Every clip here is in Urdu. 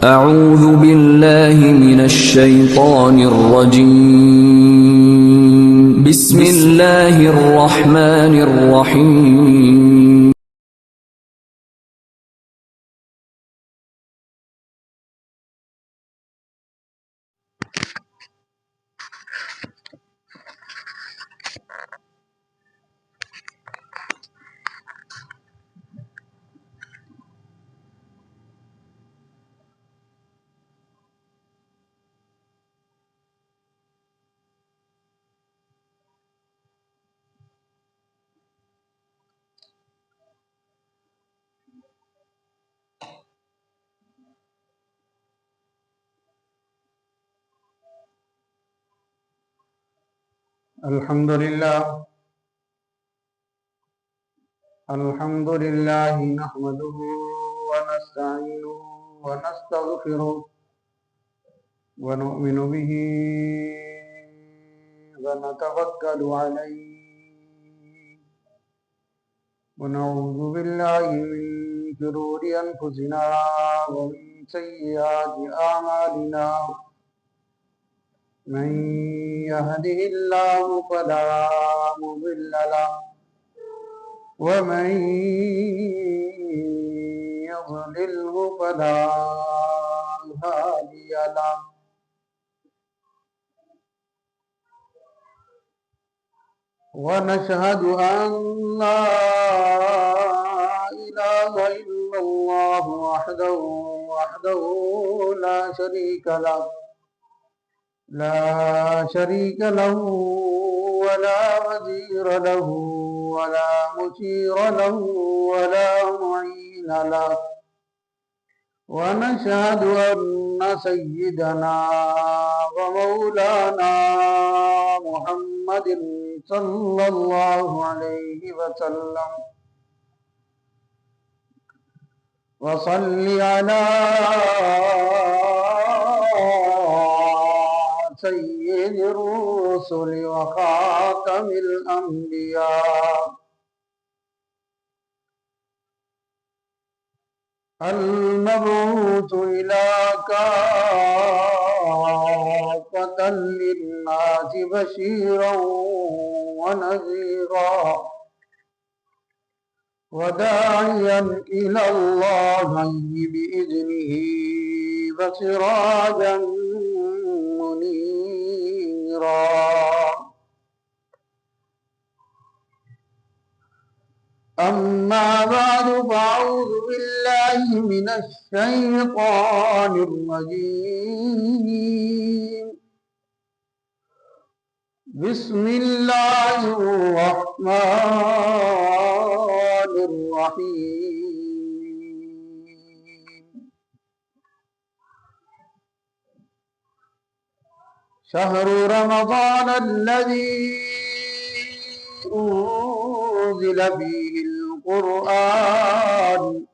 اعوذ باللہ من الشیطان الرجیم بسم اللہ الرحمن الرحیم الحمد لله نحمده ونستعينه ونستغفره ونؤمن به ونتوكل عليه ونعوذ بالله من شرور أنفسنا ومن سيئات أعمالنا من يهده الله فلا مضل له ومن يضلله فلا هادي له ونشهد أن لا إله إلا الله وحده لا شريك له ولا وزير له ولا مشير له ولا معين له ونشهد أن سيدنا ومولانا محمد صلى الله عليه وسلم وصل على سيد الرسل وخاتم الأنبياء المبعوث إلى كافة للناس بشيرا ونذيرا وداعيا إلى الله بإذنه وسراجا منيرا أما بعد فأعوذ بالله من الشيطان الرجيم بسم الله الرحمن الرحيم شهر رمضان الذي أنزل فيه القرآن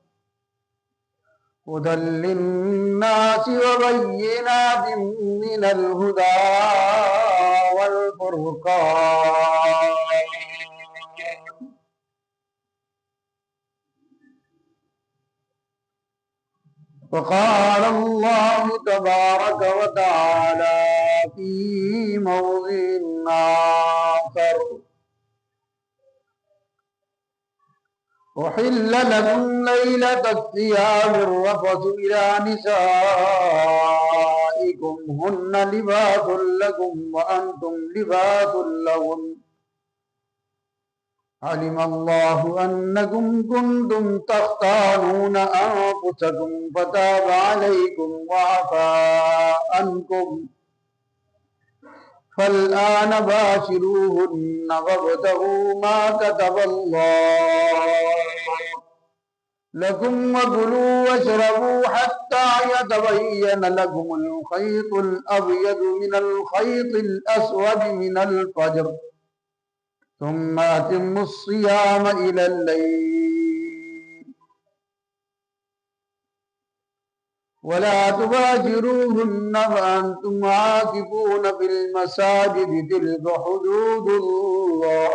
هدى للناس وبينات من الهدى والفرقان فقال الله تبارك وتعالى في موضع آخر أحل لكم ليلة الصيام الرفث إلى نسائكم هن لباس لكم وأنتم لباس لهن علم الله أنكم كنتم تختانون أنفسكم فتاب عليكم وعفى عنكم فالآن باشروهن وابتغوا ما كتب الله لكم وكلوا واشربوا حتى يتبين لكم الخيط الأبيض من الخيط الأسود من الفجر ثم أتموا الصيام إلى الليل ولا تباشروهن وأنتم عاكفون في المساجد تلك حدود الله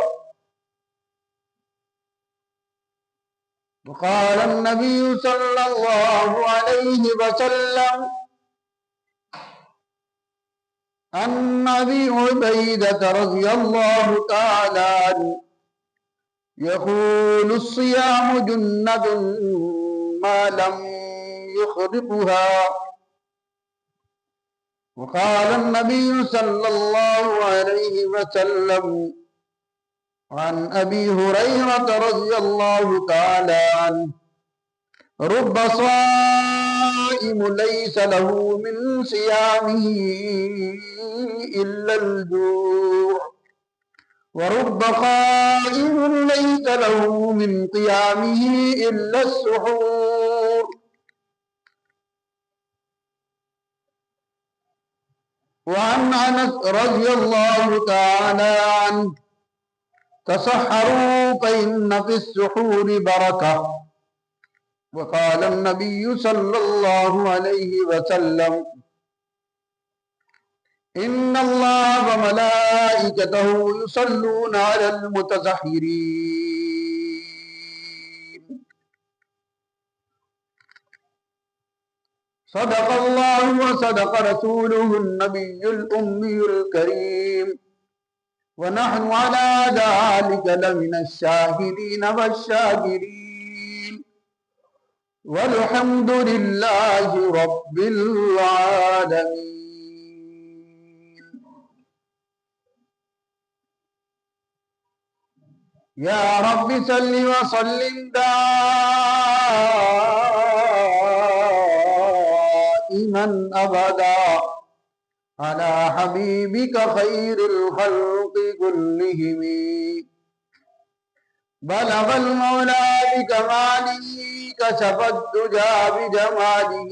وقال النبي صلى الله عليه وسلم عن أبي عبيدة رضي الله تعالى عنه يقول الصيام جنة ما لم يخرقها. وقال النبي صلى الله عليه وسلم عن أبي هريرة رضي الله تعالى عنه رب صائم ليس له من صيامه إلا الجوع ورب قائم ليس له من قيامه إلا السحور. وعن أنس رضي الله تعالى عنه تسحروا فإن في السحور بركة. وقال النبي صلى الله عليه وسلم إن الله وملائكته يصلون على المتسحرين. صدق الله وصدق رسوله النبي الأمي الكريم ونحن على ذلك لمن الشاهدين والشاكرين والحمد لله رب العالمين. يا رب صل وسلم دائما أبدا على حبيبك خير الخلق كلهم. بلغ المولى بكماله كشف الدجى بجماله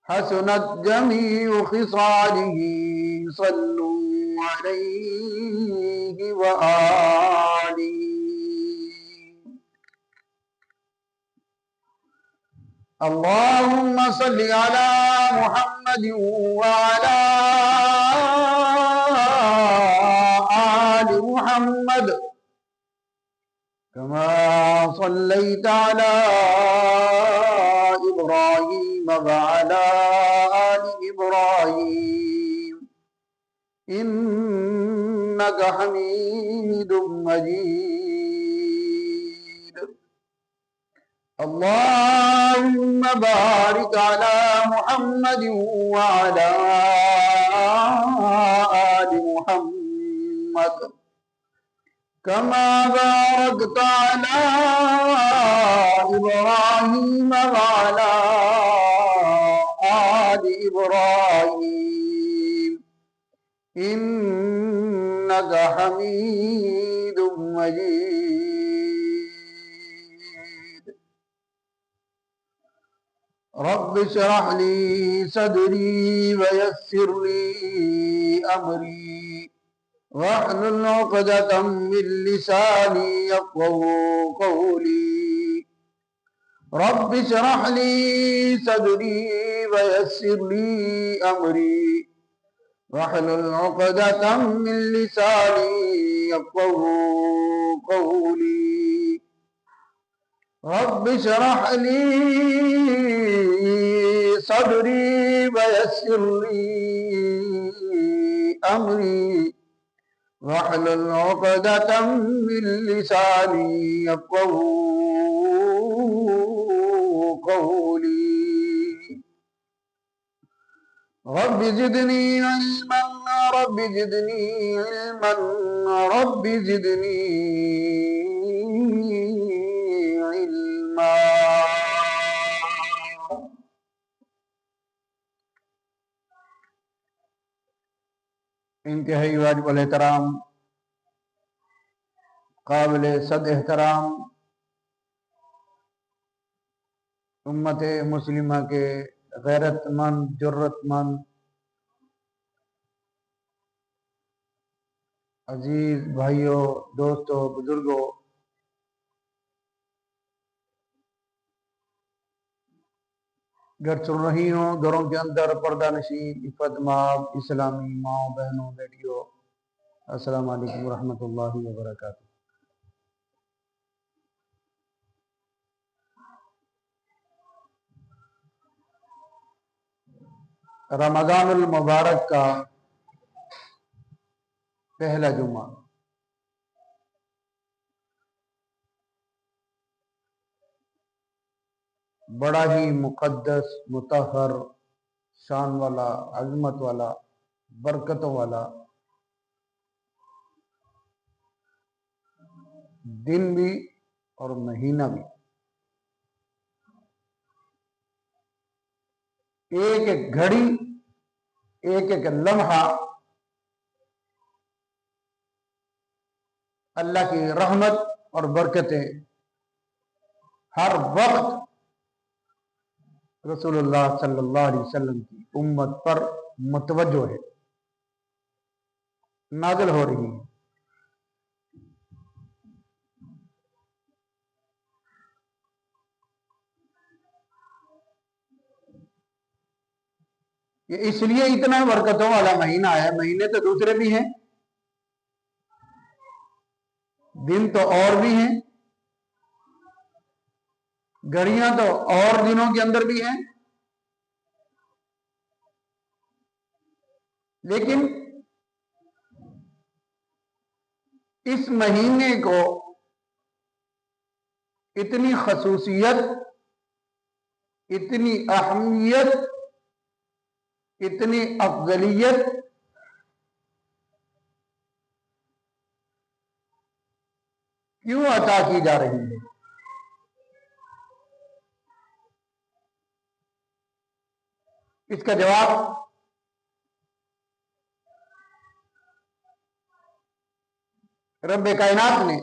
حسنت جميع خصاله صلوا عليه وآله. اللهم صل على محمد وعلى آل محمد كما صليت على إبراهيم وعلى آل إبراهيم إنك حميد مجيد. اللهم بارك على محمد وعلى آل محمد كما باركت على إبراهيم وعلى آل إبراهيم إنك حميد مجيد. رب اشرح لي صدري ويسر لي أمري واحلل عقدة من لساني يفقهوا قولي. رب اشرح لي صدري ويسر لي أمري واحلل عقدة من لساني يفقهوا قولي. رب اشرح لي صدري ويسر لي أمري واحلل عقدة من لساني يفقهوا قولي. رب زدني علما رب زدني علما رب زدني علما. انتہائی واجب الاحترام قابل صد احترام امت مسلمہ کے غیرت مند جرت مند عزیز بھائیوں دوستوں بزرگوں، گر سن رہی ہوں گھروں کے اندر پردہ نشین عفت مآب اسلامی ماؤں بہنوں بیٹیوں، السلام علیکم ورحمۃ اللہ وبرکاتہ۔ رمضان المبارک کا پہلا جمعہ بڑا ہی مقدس، مطہر، شان والا، عظمت والا، برکتوں والا دن بھی اور مہینہ بھی۔ ایک ایک گھڑی، ایک ایک لمحہ اللہ کی رحمت اور برکتیں ہر وقت رسول اللہ صلی اللہ علیہ وسلم کی امت پر متوجہ ہے، نازل ہو رہی ہے۔ یہ اس لیے اتنا برکتوں والا مہینہ ہے، مہینے تو دوسرے بھی ہیں، دن تو اور بھی ہیں، گھڑیاں تو اور دنوں کے اندر بھی ہیں، لیکن اس مہینے کو اتنی خصوصیت، اتنی اہمیت، اتنی افضلیت کیوں عطا کی جا رہی ہے؟ اس کا جواب رب کائنات نے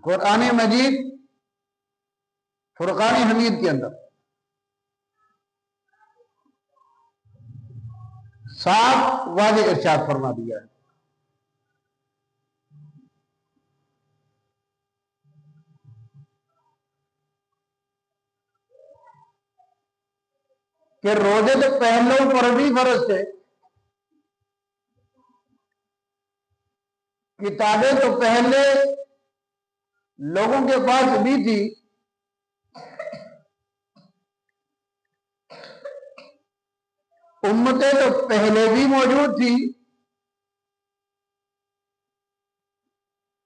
قرآن مجید فرقان حمید کے اندر صاف واضح ارشاد فرما دیا ہے کہ روزے تو پہلوں پر بھی فرض تھے، کتابیں تو پہلے لوگوں کے پاس بھی تھی، امتیں تو پہلے بھی موجود تھی،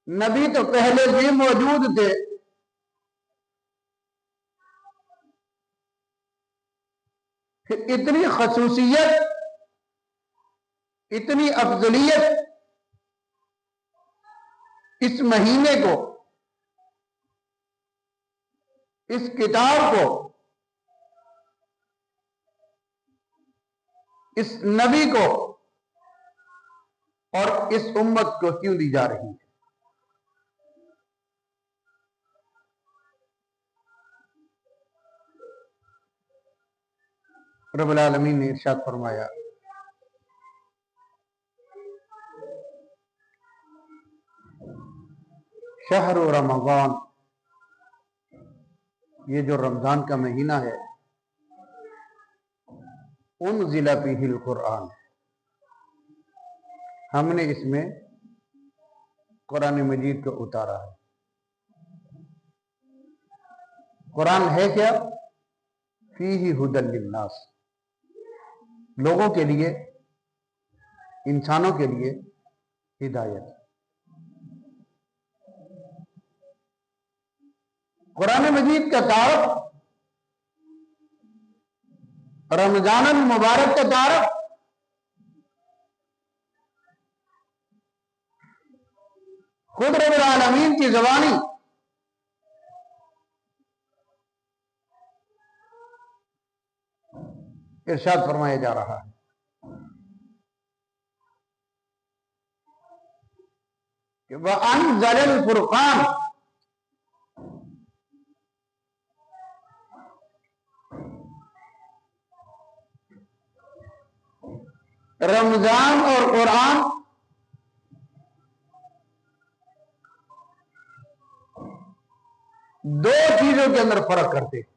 نبی تو پہلے بھی موجود تھے، پھر اتنی خصوصیت، اتنی افضلیت اس مہینے کو، اس کتاب کو، اس نبی کو اور اس امت کو کیوں دی جا رہی ہے؟ رب العالمین نے ارشاد فرمایا شہر رمضان، یہ جو رمضان کا مہینہ ہے، انزل فیہ القرآن، ہم نے اس میں قرآن مجید کو اتارا ہے۔ قرآن ہے کیا؟ فیہ ھدی للناس، لوگوں کے لیے، انسانوں کے لیے ہدایت۔ قرآن مجید کا تعارف، رمضان المبارک کا تعارف خود رب العالمین کی زبانی ارشاد فرمایا جا رہا ہے کہ وَأَنزَلَ الْفُرْقَانَ، رمضان اور قرآن دو چیزوں کے اندر فرق کرتے ہیں۔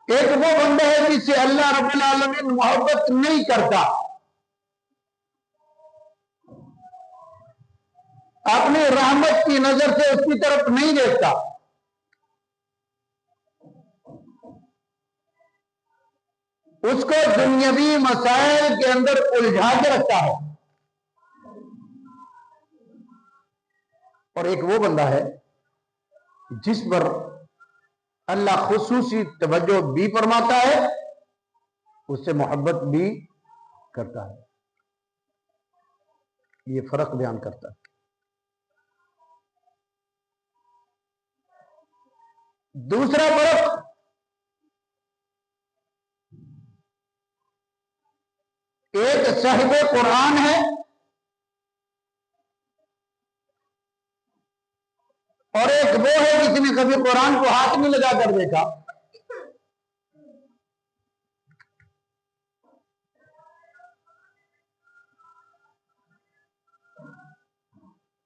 ایک وہ بندہ ہے کہ سے اللہ رب العالمین محبت نہیں کرتا، اپنی رحمت کی نظر سے اس کی طرف نہیں دیکھتا، اس کو دنیاوی مسائل کے اندر الجھا کے رکھتا ہے. اور ایک وہ بندہ ہے جس پر اللہ خصوصی توجہ بھی فرماتا ہے، اس سے محبت بھی کرتا ہے. یہ فرق بیان کرتا ہے. دوسرا فرق، ایک صاحب قرآن ہے اور ایک وہ ہے جس نے کبھی قرآن کو ہاتھ میں لگا کر دیکھا.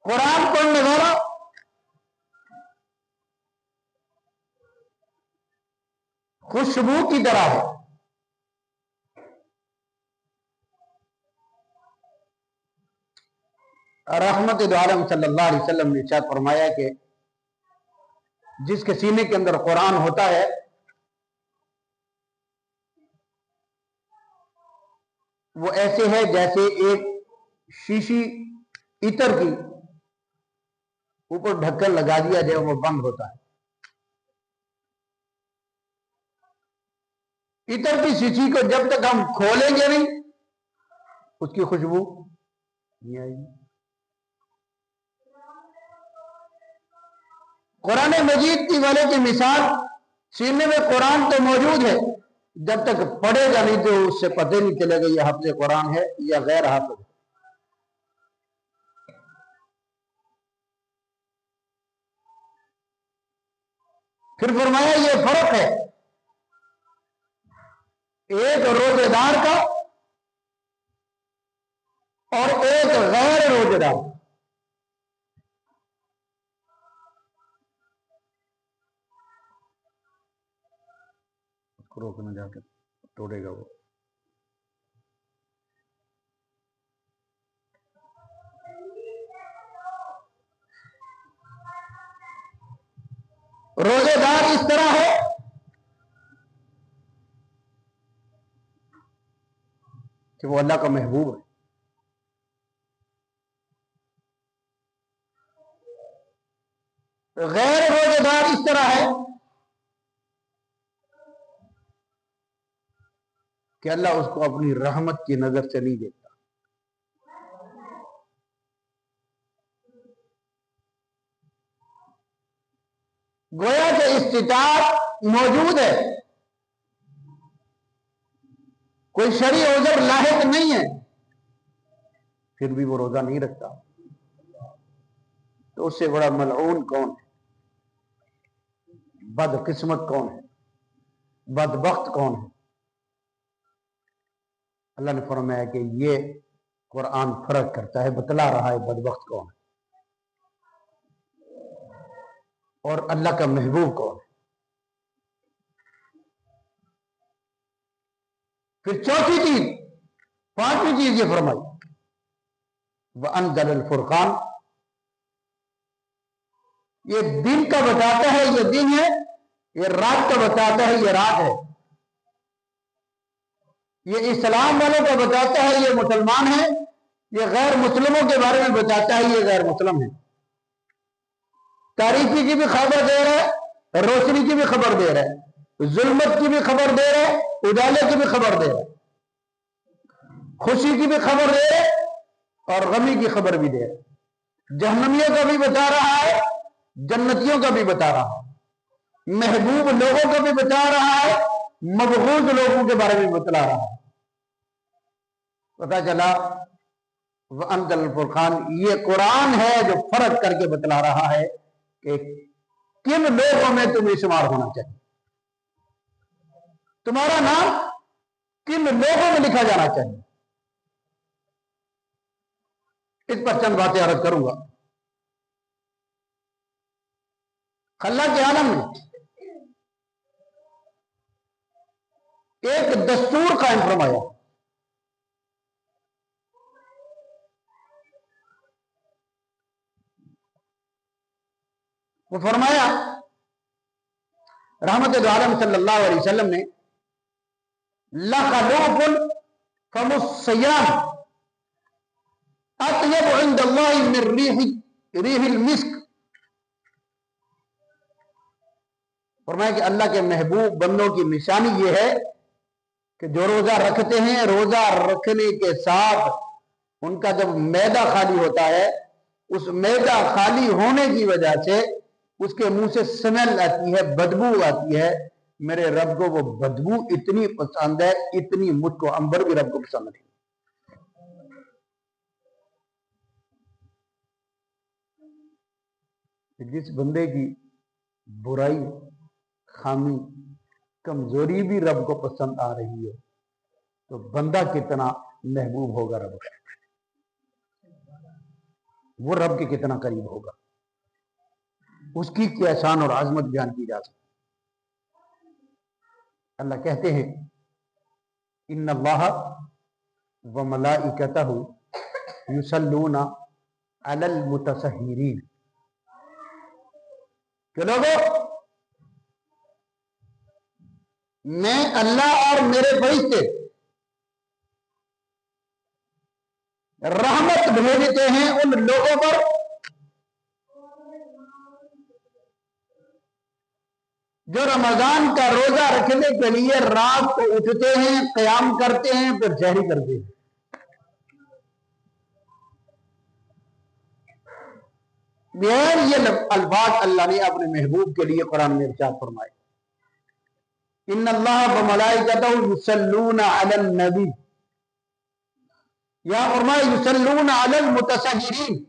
قرآن پڑھنے والا خوشبو کی طرح ہے. رحمت دو عالم صلی اللہ علیہ وسلم نے ارشاد فرمایا کہ جس کے سینے کے اندر قرآن ہوتا ہے وہ ایسے ہے جیسے ایک شیشی عطر کی اوپر ڈھکن لگا دیا جائے وہ بند ہوتا ہے. عطر کی شیشی کو جب تک ہم کھولیں گے نہیں اس کی خوشبو نہیں آئے گی. قرآن مجید کی والے کی مثال، سینے میں قرآن تو موجود ہے، جب تک پڑھے گا نہیں تو اس سے پتہ نہیں چلے گا یہ حافظ قرآن ہے یا غیر حافظ. پھر فرمایا یہ فرق ہے ایک روزے دار کا اور ایک غیر روزے دار کا. روکنا جا کے توڑے گا وہ. روزے دار اس طرح ہے کہ وہ اللہ کا محبوب ہے. غیر روزے دار اس طرح ہے کہ اللہ اس کو اپنی رحمت کی نظر سے نہیں دیکھتا. گویا کہ استطاعت موجود ہے، کوئی شرعی عذر لاحق نہیں ہے، پھر بھی وہ روزہ نہیں رکھتا. تو اس سے بڑا ملعون کون ہے، بد قسمت کون ہے، بدبخت کون ہے؟ اللہ نے فرمایا کہ یہ قرآن فرق کرتا ہے، بتلا رہا ہے بدبخت کون ہے اور اللہ کا محبوب کون ہے. پھر چوتھی چیز، پانچویں چیز یہ فرمائی وَأَنزَلَ الْفُرْقَانَ، یہ دن کا بتاتا ہے یہ دن ہے، یہ رات کا بتاتا ہے یہ رات ہے، یہ اسلام والوں کا بتاتا ہے یہ مسلمان ہے، یہ غیر مسلموں کے بارے میں بتاتا ہے یہ غیر مسلم ہے. تاریکی کی بھی خبر دے رہا ہے، روشنی کی بھی خبر دے رہا ہے، ظلمت کی بھی خبر دے رہا ہے، اجالے کی بھی خبر دے رہا ہے، خوشی کی بھی خبر دے رہا ہے اور غمی کی خبر بھی دے رہا ہے. جہنمیوں کا بھی بتا رہا ہے، جنتیوں کا بھی بتا رہا ہے، محبوب لوگوں کا بھی بتا رہا ہے، مبغوض لوگوں کے بارے میں بتلا رہا ہے. پتا چلا وَأَنزَلَ الْفُرْقَانَ، یہ قرآن ہے جو فرق کر کے بتلا رہا ہے کہ کن لوگوں میں تمہیں شمار ہونا چاہیے، تمہارا نام کن لوگوں میں لکھا جانا چاہیے. اس پر چند باتیں عرض کروں گا. خلا کے عالم میں ایک دستور قائم فرمایا. وہ فرمایا رحمت عالم صلی اللہ علیہ وسلم نے لَخَلُوفٌ فَمُ الصِّيَامِ اطیب عند اللہ من ریح المسک. فرمایا کہ اللہ کے محبوب بندوں کی نشانی یہ ہے کہ جو روزہ رکھتے ہیں، روزہ رکھنے کے ساتھ ان کا جب معدہ خالی ہوتا ہے، اس معدہ خالی ہونے کی وجہ سے اس کے منہ سے سمیل آتی ہے، بدبو آتی ہے. میرے رب کو وہ بدبو اتنی پسند ہے، اتنی مجھ کو عنبر بھی رب کو پسند نہیں. جس بندے کی برائی، خامی، کمزوری بھی رب کو پسند آ رہی ہے تو بندہ کتنا محبوب ہوگا رب کا، وہ رب کے کتنا قریب ہوگا. اس کی کیا شان اور عظمت بیان کی جا سکتی. اللہ کہتے ہیں ان اللہ و ملائکتہ یصلون علی المتطہرین، کہ لوگوں میں اللہ اور میرے فرشتے رحمت بھیجتے ہیں ان لوگوں پر جو رمضان کا روزہ رکھنے کے لیے رات کو اٹھتے ہیں، قیام کرتے ہیں، پھر سحری کرتے ہیں. یہ الفاظ اللہ نے اپنے محبوب کے لیے قرآن میں ارشاد فرمائے. ان اللہ وملائکتہ یصلون علی النبی، یا فرمائے یصلون علی المتطہرین.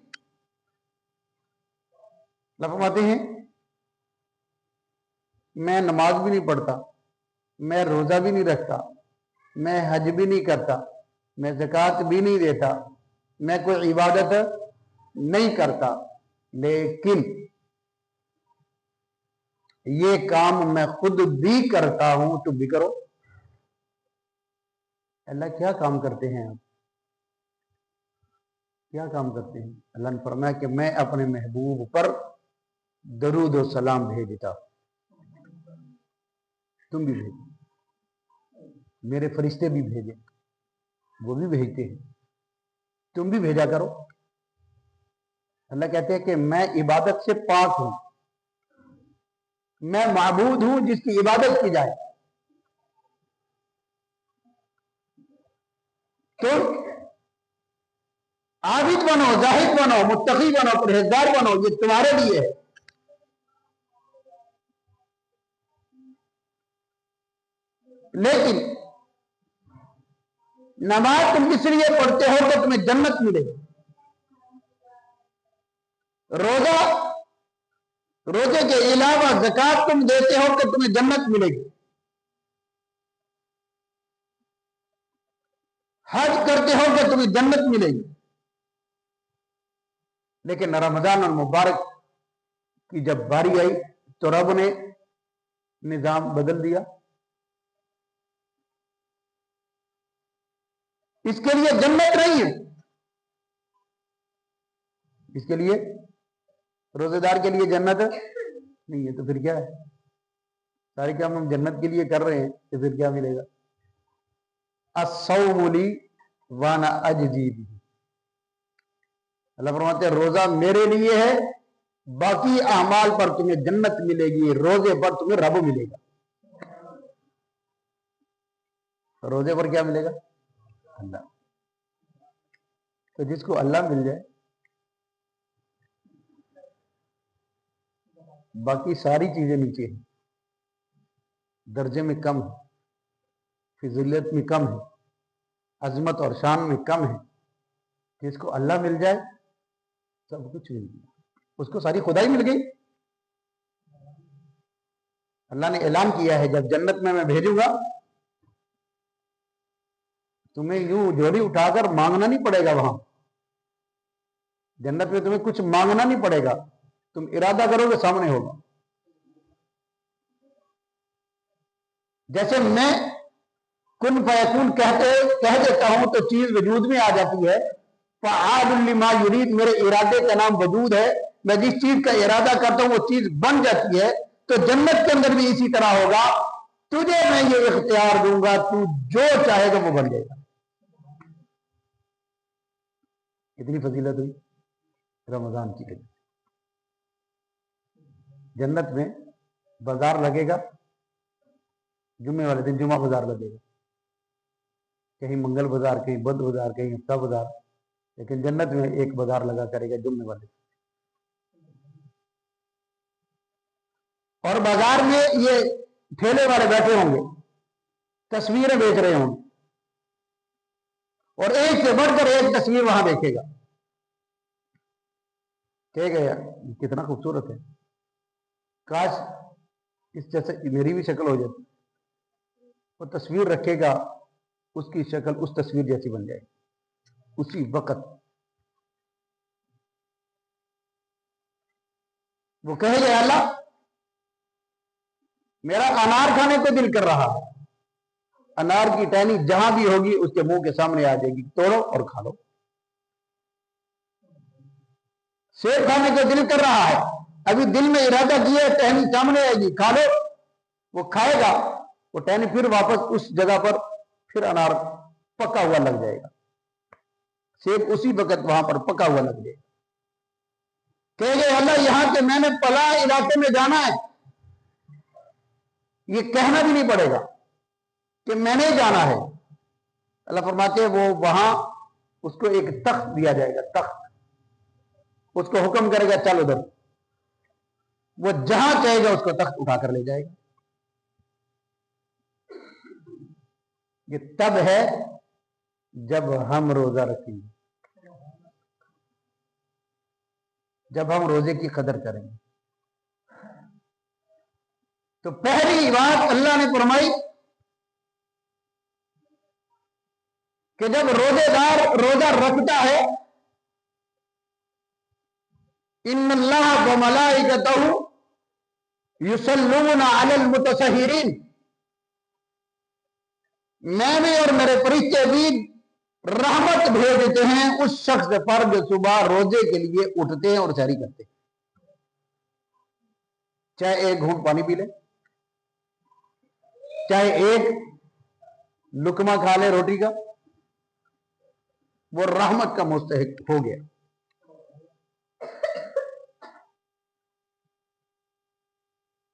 فرماتے ہیں میں نماز بھی نہیں پڑھتا، میں روزہ بھی نہیں رکھتا، میں حج بھی نہیں کرتا، میں زکوٰۃ بھی نہیں دیتا، میں کوئی عبادت نہیں کرتا، لیکن یہ کام میں خود بھی کرتا ہوں، تم بھی کرو. اللہ کیا کام کرتے ہیں آپ؟ کیا کام کرتے ہیں؟ اللہ نے فرمایا کہ میں اپنے محبوب پر درود و سلام بھیجتا ہوں، تم بھی بھیجو، میرے فرشتے بھی بھیجیں، وہ بھی بھیجتے ہیں، تم بھی بھیجا کرو. اللہ کہتے ہیں کہ میں عبادت سے پاک ہوں، میں معبود ہوں جس کی عبادت کی جائے. تو عابد بنو، زاہد بنو، متقی بنو، پرہیزگار بنو، یہ تمہارے لیے ہے. لیکن نماز تم اس لیے پڑھتے ہو کہ تمہیں جنت ملے گی. روزے کے علاوہ زکوٰۃ تم دیتے ہو کہ تمہیں جنت ملے گی. حج کرتے ہو کہ تمہیں جنت ملے گی. لیکن رمضان المبارک کی جب باری آئی تو رب نے نظام بدل دیا. اس کے لیے جنت نہیں ہے، اس کے لیے روزے دار کے لیے جنت نہیں ہے. تو پھر کیا ہے؟ سارے کام ہم جنت کے لیے کر رہے ہیں تو پھر کیا ملے گا؟ الصوم لی وانا اجزی بہ. اللہ فرماتے ہیں روزہ میرے لیے ہے، باقی اعمال پر تمہیں جنت ملے گی، روزے پر تمہیں رب ملے گا. روزے پر کیا ملے گا؟ اللہ. تو جس کو اللہ مل جائے باقی ساری چیزیں نیچے ہیں، درجے میں کم ہے، فضیلت میں کم ہے، عظمت اور شان میں کم ہے. جس کو اللہ مل جائے سب کچھ مل گیا، اس کو ساری خدائی مل گئی. اللہ نے اعلان کیا ہے جب جنت میں بھیجوں گا تمہیں یوں جوڑی اٹھا کر مانگنا نہیں پڑے گا. وہاں جنت میں تمہیں کچھ مانگنا نہیں پڑے گا، تم ارادہ کرو گے سامنے ہوگا. جیسے میں کن فیکون کہہ دیتا ہوں تو چیز وجود میں آ جاتی ہے. فعال لما یرید، میرے ارادے کا نام وجود ہے. میں جس چیز کا ارادہ کرتا ہوں وہ چیز بن جاتی ہے. تو جنت کے اندر بھی اسی طرح ہوگا. تجھے میں یہ اختیار دوں گا، تو جو چاہے گا وہ بن جائے گا. اتنی فضیلت ہوئی رمضان کی. جنت میں بازار لگے گا، جمعے والے دن جمعہ بازار لگے گا. کہیں منگل بازار، کہیں بدھ بازار، کہیں ہفتہ بازار، لیکن جنت میں ایک بازار لگا کرے گا جمعے والے. اور بازار میں یہ ٹھیلے والے بیٹھے ہوں گے، تصویریں بیچ رہے ہوں گے، اور ایک سے بڑھ کر ایک تصویر وہاں دیکھے گا. کہے گا یار کتنا خوبصورت ہے، کاش اس جیسے میری بھی شکل ہو جاتی. وہ تصویر رکھے گا، اس کی شکل اس تصویر جیسی بن جائے گی اسی وقت. وہ کہے گا اللہ میرا انار کھانے کو دل کر رہا ہے. انار کی ٹہنی جہاں بھی ہوگی اس کے منہ کے سامنے آ جائے گی، توڑو اور کھا لو. سیب کھانے کو دل کر رہا ہے، ابھی دل میں ارادہ کیا ہے، ٹہنی سامنے آئے گی، کھا لو. وہ کھائے گا، وہ ٹہنی پھر واپس اس جگہ پر، پھر انار پکا ہوا لگ جائے گا. سیب اسی وقت وہاں پر پکا ہوا لگ جائے گا. کہے گے اللہ یہاں کے میں نے فلاں علاقے میں جانا ہے، یہ کہنا بھی نہیں پڑے گا کہ میں نے جانا ہے. اللہ فرماتے ہیں وہ وہاں اس کو ایک تخت دیا جائے گا، تخت. اس کو حکم کرے گا چل ادھر، وہ جہاں چاہے گا اس کو تخت اٹھا کر لے جائے گا. یہ تب ہے جب ہم روزہ رکھیں گے، جب ہم روزے کی قدر کریں گے. تو پہلی بات اللہ نے فرمائی کہ جب روزے دار روزہ رکھتا ہے، ان اللہ وملائکتہ یصلون علی المتسحرین، میں بھی اور میرے فرشتے بھی رحمت بھیجتے ہیں اس شخص پر جو صبح روزے کے لیے اٹھتے ہیں اور سحری کرتے ہیں. چاہے ایک گھونٹ پانی پی لے، چاہے ایک لقمہ کھا لے روٹی کا، وہ رحمت کا مستحق ہو گیا.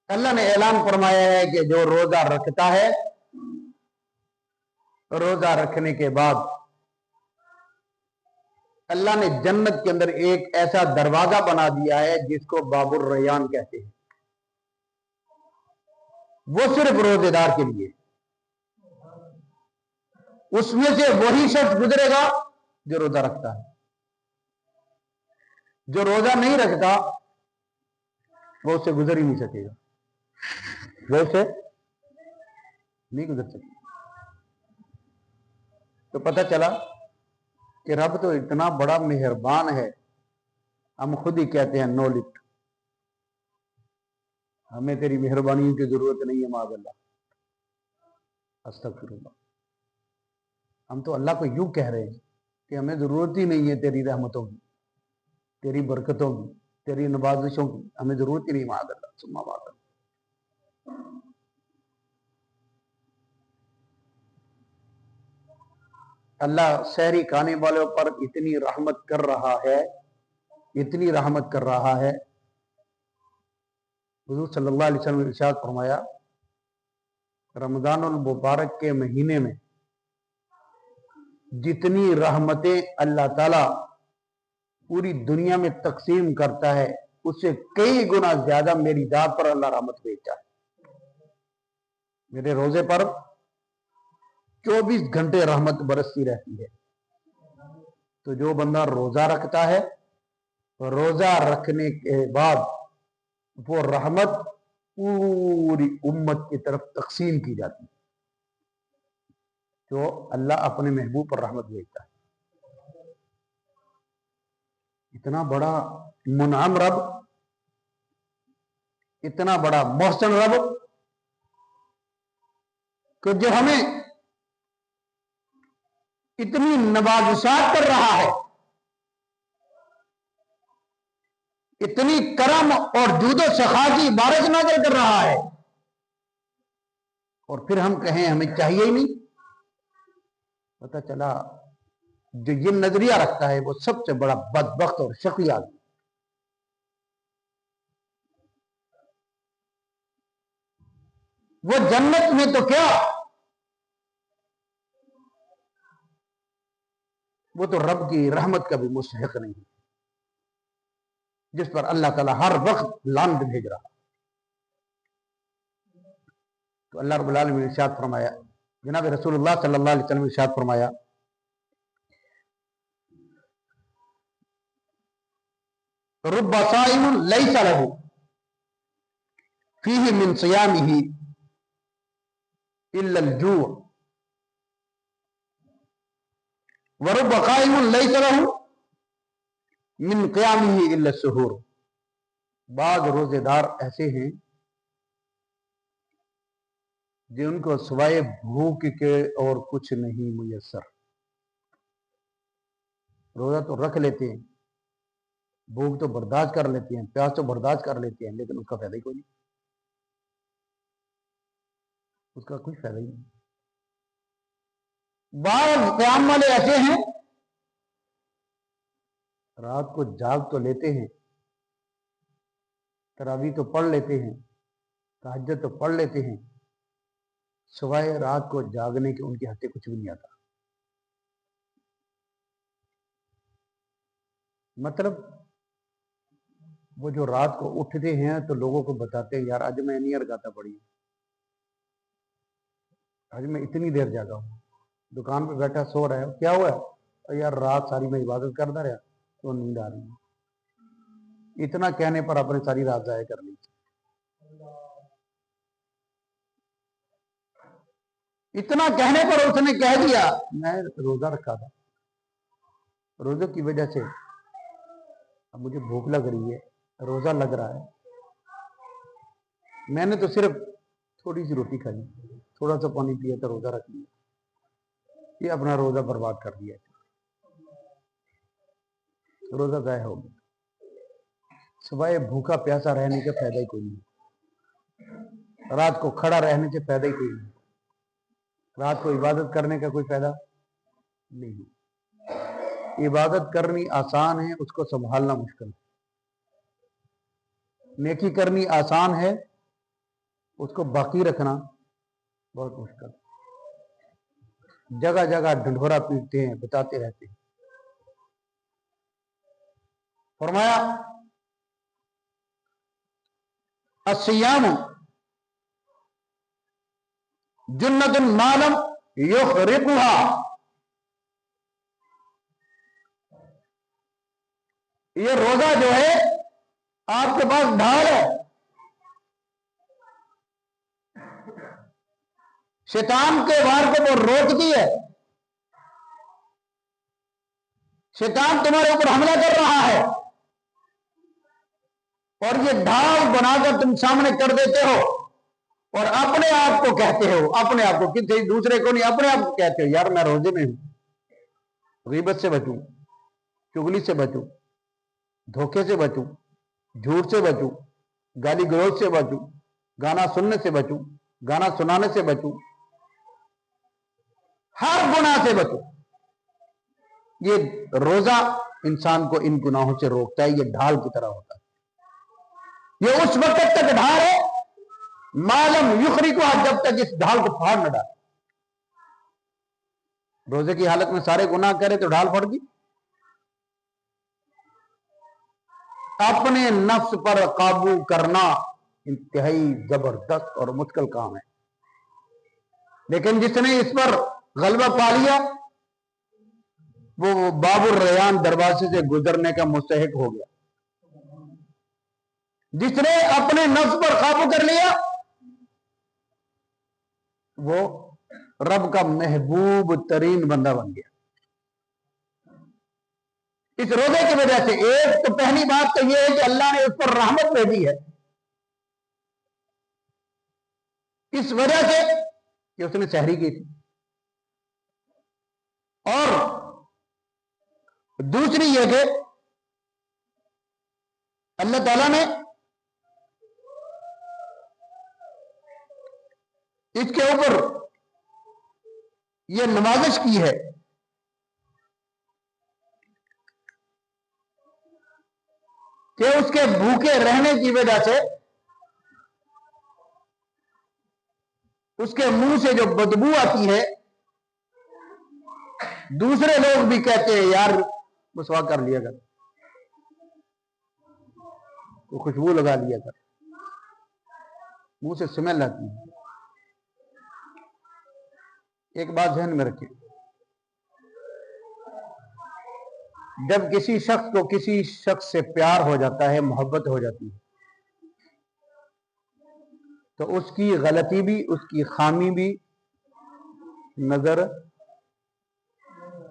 اللہ نے اعلان فرمایا ہے کہ جو روزہ رکھتا ہے، روزہ رکھنے کے بعد اللہ نے جنت کے اندر ایک ایسا دروازہ بنا دیا ہے جس کو باب الریان کہتے ہیں. وہ صرف روزے دار کے لیے. اس میں سے وہی شخص گزرے گا جو روزہ رکھتا ہے. جو روزہ نہیں رکھتا وہ اس سے گزر ہی نہیں سکے گا، وہ اس سے نہیں گزر سکے. تو پتہ چلا کہ رب تو اتنا بڑا مہربان ہے، ہم خود ہی کہتے ہیں نو لفٹ، ہمیں تیری مہربانی کی ضرورت نہیں ہے. معاذ اللہ، استغفر اللہ. ہم تو اللہ کو یوں کہہ رہے ہیں کہ ہمیں ضرورت ہی نہیں ہے تیری رحمتوں کی، تیری برکتوں کی، تیری نوازشوں کی، ہمیں ضرورت ہی نہیں. معاذ اللہ ثم معاذ اللہ. اللہ سحری کھانے والوں پر اتنی رحمت کر رہا ہے، اتنی رحمت کر رہا ہے. حضور صلی اللہ علیہ وسلم نے ارشاد فرمایا رمضان المبارک کے مہینے میں جتنی رحمتیں اللہ تعالی پوری دنیا میں تقسیم کرتا ہے اس سے کئی گنا زیادہ میری ذات پر اللہ رحمت بھیجتا ہے. میرے روزے پر 24 گھنٹے رحمت برستی رہتی ہے. تو جو بندہ روزہ رکھتا ہے، روزہ رکھنے کے بعد وہ رحمت پوری امت کی طرف تقسیم کی جاتی ہے، جو اللہ اپنے محبوب پر رحمت بھیجتا ہے. اتنا بڑا منعم رب، اتنا بڑا محسن رب کہ جو ہمیں اتنی نوازشات کر رہا ہے، اتنی کرم اور جود و سخا کی بارش نازل کر رہا ہے، اور پھر ہم کہیں ہمیں چاہیے ہی نہیں. پتہ چلا جو یہ نظریہ رکھتا ہے وہ سب سے بڑا بدبخت اور شقی آدمی. وہ جنت میں تو کیا، وہ تو رب کی رحمت کا بھی مستحق نہیں، جس پر اللہ تعالیٰ ہر وقت لعنت بھیج رہا. تو اللہ رب العالمین نے ارشاد فرمایا، جناب رسول اللہ صلی اللہ علیہ وسلم نے ارشاد فرمایا، رب صائم لیس له فیہ من صیامہ الا الجوع ورب قائم لیس له من قیامہ الا السحور. بعض روزے دار ایسے ہیں جن کو سوائے بھوک کے اور کچھ نہیں میسر. روزہ تو رکھ لیتے ہیں، بھوک تو برداشت کر لیتے ہیں، پیاس تو برداشت کر لیتے ہیں، لیکن اس کا فائدہ ہی کوئی نہیں، اس کا کوئی فائدہ ہی نہیں. بعض قیام والے ایسے ہیں رات کو جاگ تو لیتے ہیں، تراویح تو پڑھ لیتے ہیں، تہجد تو پڑھ لیتے ہیں، سوائے رات کو جاگنے کے ان کے ہاتھ کچھ بھی نہیں آتا. مطلب وہ جو رات کو اٹھتے ہیں تو لوگوں کو بتاتے ہیں، یار آج میں نہیں ارگاتا پڑی، آج میں اتنی دیر جاگا ہوں، دکان پہ بیٹھا سو رہا ہے، کیا ہوا ہے؟ یار رات ساری میں عبادت کرتا رہا تو نیند آ رہی ہے. اتنا کہنے پر اپنے ساری رات ضائع کر لی. اتنا کہنے پر اس نے کہہ دیا میں روزہ رکھا تھا، روزے کی وجہ سے اب مجھے بھوک لگ رہی ہے، روزہ لگ رہا ہے، میں نے تو صرف تھوڑی سی روٹی کھائی، تھوڑا سا پانی پیا تو روزہ رکھ لیا، یہ اپنا روزہ برباد کر دیا، روزہ ضائع ہو گیا. سوائے بھوکا پیاسا رہنے کا فائدہ ہی کوئی نہیں، رات کو کھڑا رہنے سے فائدہ ہی کوئی نہیں، رات کو عبادت کرنے کا کوئی فائدہ نہیں. عبادت کرنی آسان ہے، اس کو سنبھالنا مشکل ہے. نیکی کرنی آسان ہے، اس کو باقی رکھنا بہت مشکل ہے. جگہ جگہ ڈنڈورا پیٹتے ہیں، بتاتے رہتے ہیں. فرمایا الصیام جنت ما لم یخرقها، یہ روزہ جو ہے آپ کے پاس ڈھال ہے، شیطان کے وار کو وہ روکتی ہے. شیطان تمہارے اوپر حملہ کر رہا ہے اور یہ ڈھال بنا کر تم سامنے کر دیتے ہو اور اپنے آپ کو کہتے ہو، اپنے آپ کو، کسی دوسرے کو نہیں، اپنے آپ کو کہتے ہو یار میں روزے میں ہوں، غیبت سے بچوں، چغلی سے بچوں، دھوکے سے بچوں، جھوٹ سے بچوں، گالی گلوچ سے بچوں، گانا سننے سے بچوں، گانا سنانے سے بچوں، ہر گناہ سے بچوں. یہ روزہ انسان کو ان گناہوں سے روکتا ہے، یہ ڈھال کی طرح ہوتا ہے. یہ اس وقت تک ڈھال ہے معلوم یخری کو، جب تک اس ڈھال کو پھاڑ نہ ڈالے. روزے کی حالت میں سارے گناہ کرے تو ڈھال پھٹ گئی. اپنے نفس پر قابو کرنا انتہائی زبردست اور مشکل کام ہے، لیکن جس نے اس پر غلبہ پا لیا وہ باب الریان دروازے سے گزرنے کا مستحق ہو گیا. جس نے اپنے نفس پر قابو کر لیا وہ رب کا محبوب ترین بندہ بن گیا. اس روزے کی وجہ سے ایک تو پہلی بات تو یہ ہے کہ اللہ نے اس پر رحمت بھیجی ہے، اس وجہ سے کہ اس نے سحری کی تھی، اور دوسری یہ کہ اللہ تعالیٰ نے اس کے اوپر یہ نوازش کی ہے کہ اس کے بھوکے رہنے کی وجہ سے اس کے منہ سے جو بدبو آتی ہے دوسرے لوگ بھی کہتے ہیں یار مسواک کر لیا کر، تو خوشبو لگا لیا کر، منہ سے سمیل آتی ہے۔ ایک بات ذہن میں رکھیں، جب کسی شخص کو کسی شخص سے پیار ہو جاتا ہے، محبت ہو جاتی ہے، تو اس کی غلطی بھی، اس کی خامی بھی نظر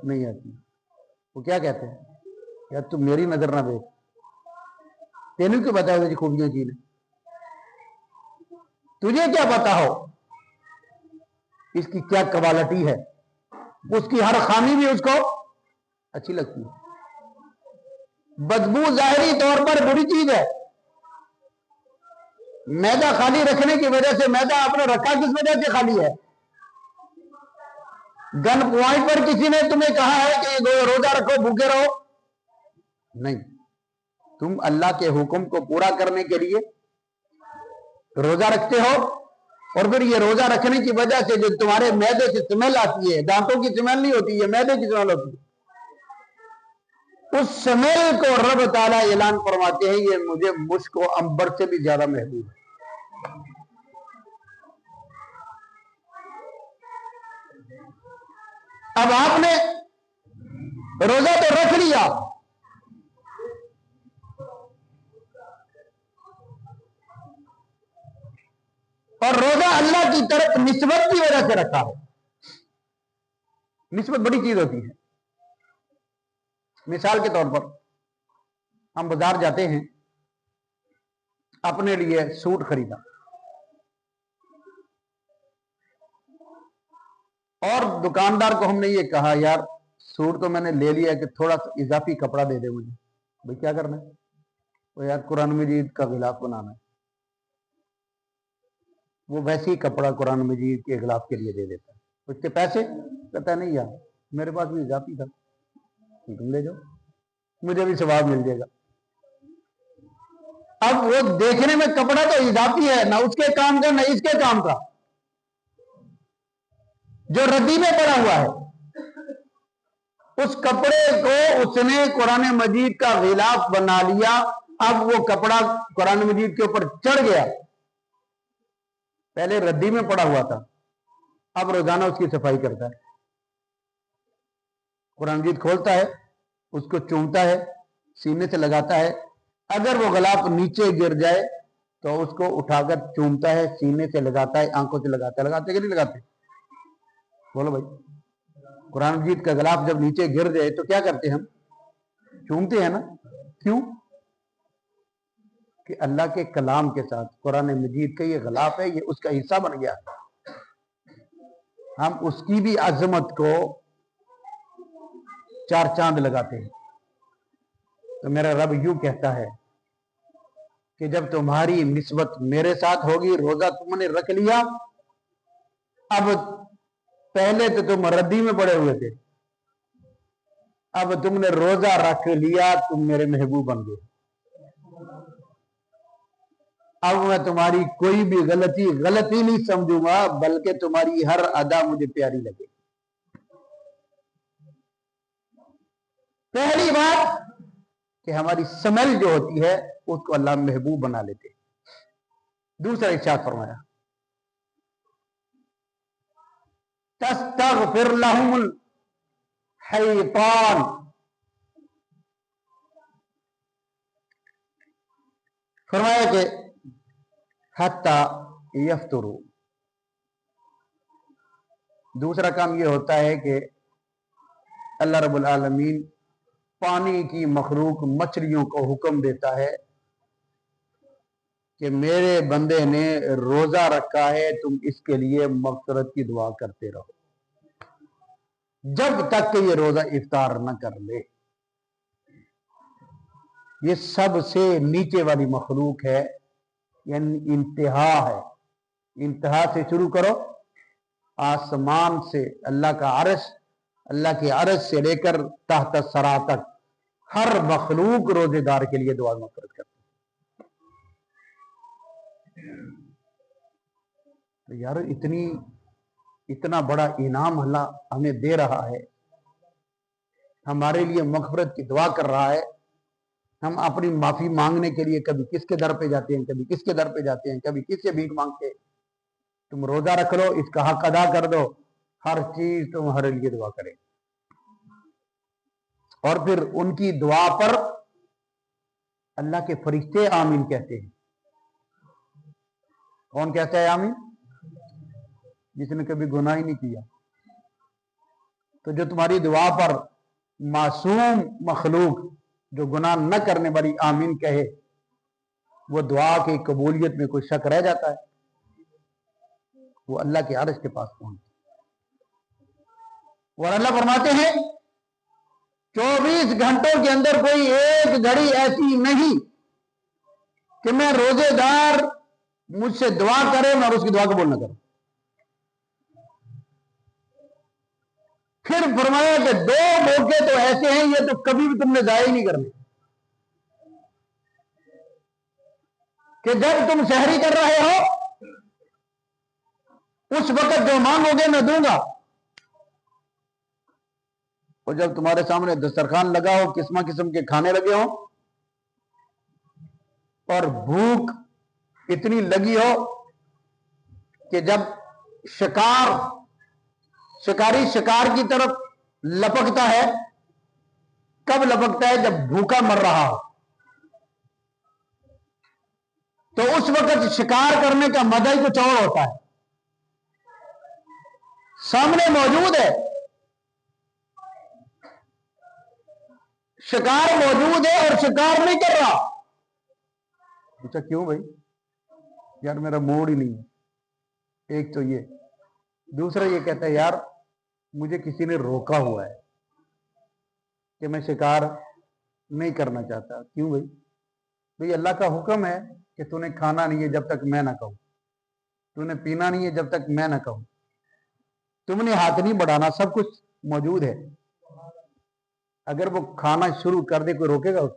نہیں آتی۔ وہ کیا کہتے ہیں، یار تم میری نظر نہ دیکھ، تینوں کیوں بتایا ہوگا جی خوبیاں چیزیں، تجھے کیا پتا ہو اس کی کیا کوالٹی ہے۔ اس کی ہر خامی بھی اس کو اچھی لگتی ہے۔ بدبو ظاہری طور پر بری چیز ہے۔ میدا خالی رکھنے کی وجہ سے، میدا آپ نے رکھا کس وجہ سے خالی ہے؟ گن پوائنٹ پر کسی نے تمہیں کہا ہے کہ یہ روزہ رکھو بھوکے رہو؟ نہیں، تم اللہ کے حکم کو پورا کرنے کے لیے روزہ رکھتے ہو، اور پھر یہ روزہ رکھنے کی وجہ سے جو تمہارے میدے سے سمیل آتی ہے، دانتوں کی سمیل نہیں ہوتی، یہ میدے کی سمیل ہوتی ہے، اس سمیل کو رب تعالیٰ اعلان فرماتے ہیں یہ مجھے مشک و عنبر سے بھی زیادہ محبوب ہے۔ اب آپ نے روزہ تو رکھ لیا، اور روزہ اللہ کی طرف نسبت کی وجہ سے رکھا ہے۔ نسبت بڑی چیز ہوتی ہے۔ مثال کے طور پر ہم بازار جاتے ہیں، اپنے لیے سوٹ خریدا، اور دکاندار کو ہم نے یہ کہا یار سوٹ تو میں نے لے لیا کہ تھوڑا سا اضافی کپڑا دے دے مجھے۔ بھائی کیا کرنا ہے؟ وہ یار قرآن مجید کا غلاف بنانا ہے۔ وہ ویسے ہی کپڑا قرآن مجید کے غلاف کے لیے دے دیتا ہے، اس کے پیسے کہتا ہے نہیں یار میرے پاس بھی اضافی تھا، تم لے جاؤ مجھے بھی ثواب مل جائے گا۔ اب وہ دیکھنے میں کپڑا تو اضافی ہے، نہ اس کے کام کا نہ اس کے کام کا، جو ردی میں پڑا ہوا ہے اس کپڑے کو اس نے قرآن مجید کا غلاف بنا لیا۔ اب وہ کپڑا قرآن مجید کے اوپر چڑھ گیا، پہلے ردی میں پڑا ہوا تھا، اب روزانہ اس کی صفائی کرتا ہے، قرآن مجید کھولتا ہے، اس کو چومتا ہے، سینے سے لگاتا ہے، اگر وہ غلاف نیچے گر جائے تو اس کو اٹھا کر چومتا ہے، سینے سے لگاتا ہے، آنکھوں سے لگاتا ہے۔ لگاتے کہ نہیں لگاتے؟ بولو بھائی، قرآن مجید کا غلاف جب نیچے گر جائے تو کیا کرتے ہم؟ چومتے ہیں نا۔ کیوں؟ کہ اللہ کے کلام کے ساتھ قرآن مجید کا یہ غلاف ہے، یہ اس کا حصہ بن گیا، ہم اس کی بھی عظمت کو چار چاند لگاتے ہیں۔ تو میرا رب یوں کہتا ہے کہ جب تمہاری نسبت میرے ساتھ ہوگی، روزہ تم نے رکھ لیا، اب پہلے تو تم ردی میں پڑے ہوئے تھے، اب تم نے روزہ رکھ لیا، تم میرے محبوب بن گئے، اب میں تمہاری کوئی بھی غلطی نہیں سمجھوں گا، بلکہ تمہاری ہر ادا مجھے پیاری لگے۔ پہلی بات کہ ہماری سمیل جو ہوتی ہے اس کو اللہ محبوب بنا لیتے۔ دوسرا ارشاد فرمایا تستغفر لهم الحیطان، فرمایا کہ حتی یفطروا، دوسرا کام یہ ہوتا ہے کہ اللہ رب العالمین پانی کی مخلوق مچھلیوں کو حکم دیتا ہے کہ میرے بندے نے روزہ رکھا ہے، تم اس کے لیے مغفرت کی دعا کرتے رہو جب تک کہ یہ روزہ افطار نہ کر لے۔ یہ سب سے نیچے والی مخلوق ہے، یعنی انتہا ہے. انتہا سے شروع کرو، آسمان سے اللہ کا عرش، اللہ کے عرش سے لے کر تحت الثری تک ہر مخلوق روزے دار کے لیے دعا مغفرت کرتی ہے. یار اتنا بڑا انعام اللہ ہمیں دے رہا ہے، ہمارے لیے مغفرت کی دعا کر رہا ہے. ہم اپنی معافی مانگنے کے لیے کبھی کس کے در پہ جاتے ہیں، کبھی کس کے در پہ جاتے ہیں، کبھی کس سے بھیک مانگتے. تم روزہ رکھ لو، اس کا حق ادا کر دو، ہر چیز تمہارے لیے دعا کرے. اور پھر ان کی دعا پر اللہ کے فرشتے آمین کہتے ہیں. کون کہتا ہے آمین؟ جس نے کبھی گناہ ہی نہیں کیا. تو جو تمہاری دعا پر معصوم مخلوق جو گناہ نہ کرنے والی آمین کہے، وہ دعا کی قبولیت میں کوئی شک رہ جاتا ہے؟ وہ اللہ کے عرش کے پاس پہنچے. اور اللہ فرماتے ہیں 24 گھنٹوں کے اندر کوئی ایک گھڑی ایسی نہیں کہ میں روزے دار مجھ سے دعا کرے میں اس کی دعا قبول نہ کروں. پھر فرمایا کہ 2 موقع تو ایسے ہیں یہ تو کبھی بھی تم نے ضائع نہیں کرنے، کہ جب تم سحری کر رہے ہو اس وقت جو مانگو گے میں دوں گا، اور جب تمہارے سامنے دسترخوان لگا ہو، قسم قسم کے کھانے لگے ہوں، اور بھوک اتنی لگی ہو کہ جب شکاری شکار کی طرف لپکتا ہے، کب لپکتا ہے؟ جب بھوکا مر رہا ہو. تو اس وقت شکار کرنے کا مزہ ہی کچھ اور ہوتا ہے. سامنے موجود ہے، شکار موجود ہے اور شکار نہیں کر رہا. پوچھا کیوں بھائی؟ یار میرا موڈ ہی نہیں ہے. ایک تو یہ، دوسرا یہ کہتا ہے یار مجھے کسی نے روکا ہوا ہے کہ میں شکار نہیں کرنا چاہتا. کیوں بھائی؟ بھائی اللہ کا حکم ہے کہ تو نے کھانا نہیں ہے جب تک میں نہ کہوں، تو نے پینا نہیں ہے جب تک میں نہ کہوں، تم نے ہاتھ نہیں بڑھانا، سب کچھ موجود ہے. اگر وہ کھانا شروع کر دے کوئی روکے گا اس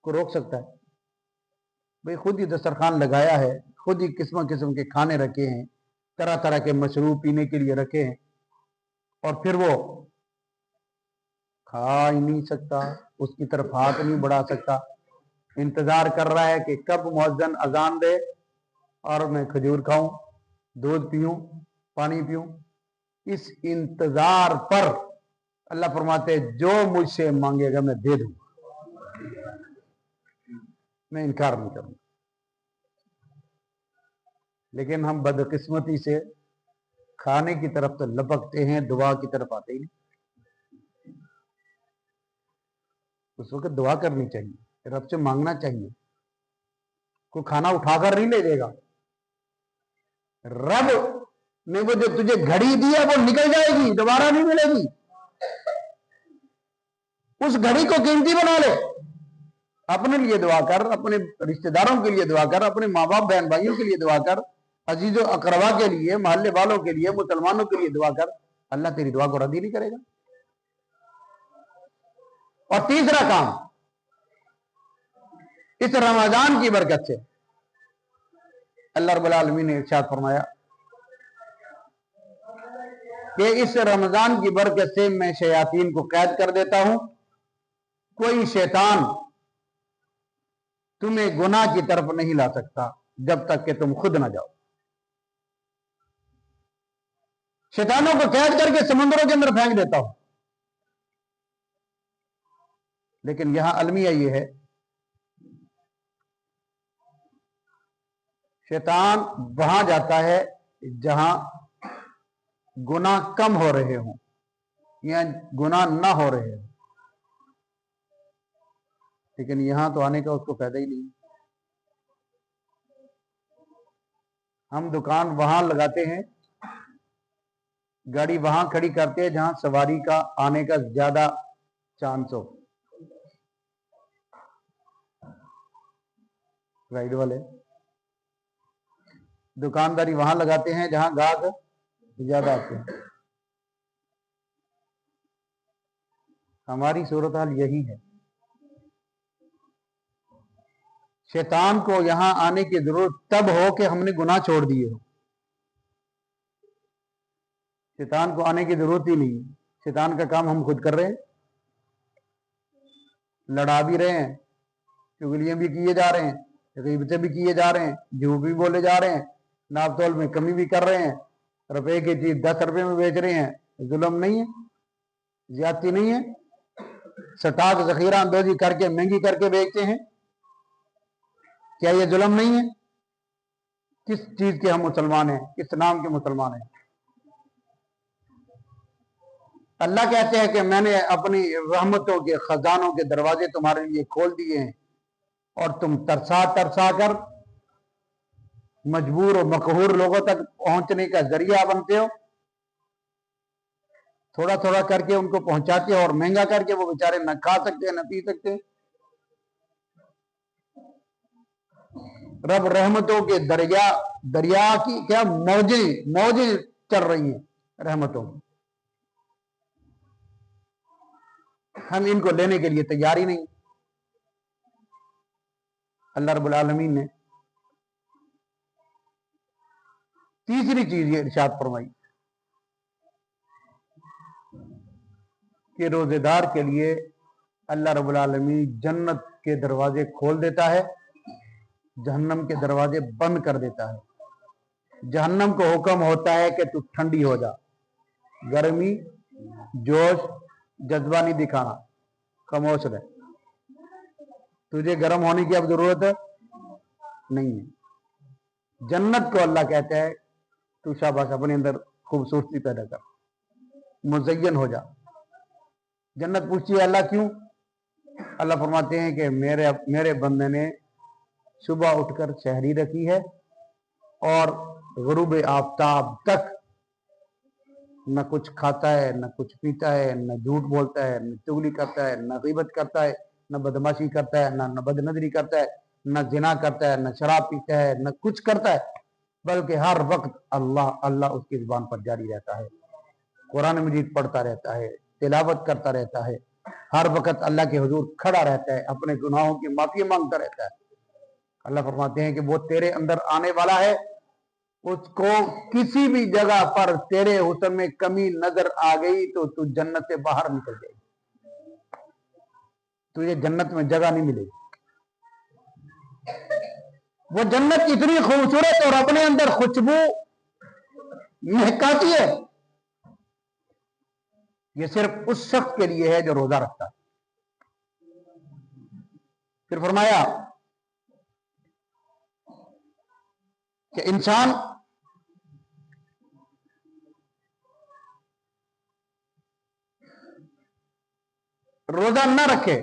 کو روک سکتا ہے؟ بھئی خود ہی دسترخوان لگایا ہے، خود ہی قسم قسم کے کھانے رکھے ہیں، طرح طرح کے مشروب پینے کے لیے رکھے ہیں، اور پھر وہ کھا ہی نہیں سکتا، اس کی طرف ہاتھ نہیں بڑھا سکتا. انتظار کر رہا ہے کہ کب مؤذن اذان دے اور میں کھجور کھاؤں، دودھ پیوں، پانی پیوں. اس انتظار پر اللہ فرماتے جو مجھ سے مانگے گا میں دے دوں، میں انکار نہیں کروں. لیکن ہم بدقسمتی سے کھانے کی طرف تو لپکتے ہیں، دعا کی طرف آتے ہی نہیں. اس وقت دعا کرنی چاہیے، رب سے مانگنا چاہیے. کوئی کھانا اٹھا کر نہیں لے دے گا. رب نے وہ جو تجھے گھڑی دی ہے وہ نکل جائے گی، دوبارہ نہیں ملے گی. اس گھڑی کو قیمتی بنا لے. اپنے لیے دعا کر، اپنے رشتہ داروں کے لیے دعا کر، اپنے ماں باپ بہن بھائیوں کے لیے دعا کر، عزیز و اقربا کے لیے، محلے والوں کے لیے، مسلمانوں کے لیے دعا کر. اللہ تیری دعا کو رد ہی نہیں کرے گا. اور تیسرا کام، اس رمضان کی برکت سے اللہ رب العالمین نے ارشاد فرمایا کہ اس رمضان کی برکت سے میں شیاطین کو قید کر دیتا ہوں، کوئی شیطان تمہیں گناہ کی طرف نہیں لا سکتا جب تک کہ تم خود نہ جاؤ. شیطانوں کو قید کر کے سمندروں کے اندر پھینک دیتا ہوں. لیکن یہاں المیہ یہ ہے، شیطان وہاں جاتا ہے جہاں گناہ کم ہو رہے ہوں یا گناہ نہ ہو رہے ہوں، لیکن یہاں تو آنے کا اس کو فائدہ ہی نہیں. ہم دکان وہاں لگاتے ہیں، گاڑی وہاں کھڑی کرتے ہیں جہاں سواری کا آنے کا زیادہ چانس ہو. رائڈ والے دکانداری وہاں لگاتے ہیں جہاں گاہک زیادہ آتے ہیں. ہماری صورتحال یہی ہے. شیطان کو یہاں آنے کی ضرورت تب ہو کہ ہم نے گناہ چھوڑ دیے ہو. شیطان کو آنے کی ضرورت ہی نہیں. شیطان کا کام ہم خود کر رہے ہیں, لڑا بھی رہے ہیں, چغلیاں بھی کیے جا رہے ہیں, غیبتیں بھی کیے جا رہے ہیں, جھوٹ بھی بولے جا رہے ہیں, ناپ تول میں کمی بھی کر رہے ہیں, روپے کی چیز 10 روپے میں بیچ رہے ہیں. ظلم نہیں ہے؟ زیادتی نہیں ہے؟ سٹاک ذخیرہ اندوزی کر کے مہنگی کر کے بیچتے ہیں, کیا یہ ظلم نہیں ہے؟ کس چیز کے ہم مسلمان ہیں؟ کس نام کے مسلمان ہیں؟ اللہ کہتے ہیں کہ میں نے اپنی رحمتوں کے خزانوں کے دروازے تمہارے لیے کھول دیے ہیں اور تم ترسا ترسا کر مجبور و مقہور لوگوں تک پہنچنے کا ذریعہ بنتے ہو. تھوڑا تھوڑا کر کے ان کو پہنچاتے ہو اور مہنگا کر کے وہ بیچارے نہ کھا سکتے نہ پی سکتے. رب رحمتوں کے دریا کی کیا موجیں چل رہی ہیں رحمتوں کی. ہم ان کو لینے کے لیے تیار ہی نہیں. اللہ رب العالمین نے تیسری چیز یہ ارشاد فرمائی کہ روزے دار کے لیے اللہ رب العالمین جنت کے دروازے کھول دیتا ہے, جہنم کے دروازے بند کر دیتا ہے. جہنم کو حکم ہوتا ہے کہ تو ٹھنڈی ہو جا, گرمی جوش جذبہ نہیں دکھانا, خاموش رہ, تجھے گرم ہونے کی اب ضرورت نہیں ہے. جنت کو اللہ کہتا ہے تو شاباش اپنے اندر خوبصورتی پیدا کر, مزین ہو جا. جنت پوچھتی ہے اللہ کیوں؟ اللہ فرماتے ہیں کہ میرے بندے نے صبح اٹھ کر سحری رکھی ہے اور غروب آفتاب تک نہ کچھ کھاتا ہے, نہ کچھ پیتا ہے, نہ جھوٹ بولتا ہے, نہ چغلی کرتا ہے, نہ غیبت کرتا ہے, نہ بدماشی کرتا ہے, نہ بد نظری کرتا ہے, نہ زنا کرتا ہے, نہ شراب پیتا ہے, نہ کچھ کرتا ہے, بلکہ ہر وقت اللہ اس کی زبان پر جاری رہتا ہے. قرآن مجید پڑھتا رہتا ہے, تلاوت کرتا رہتا ہے, ہر وقت اللہ کے حضور کھڑا رہتا ہے, اپنے گناہوں کی معافی مانگتا رہتا ہے. اللہ فرماتے ہیں کہ وہ تیرے اندر آنے والا ہے, اس کو کسی بھی جگہ پر تیرے حسن میں کمی نظر آ گئی تو تو جنت سے باہر نکل جائے گی, تجھے جنت میں جگہ نہیں ملے گی. وہ جنت اتنی خوبصورت اور اپنے اندر خوشبو مہکاتی ہے, یہ صرف اس شخص کے لیے ہے جو روزہ رکھتا ہے. پھر فرمایا کہ انسان روزہ نہ رکھے,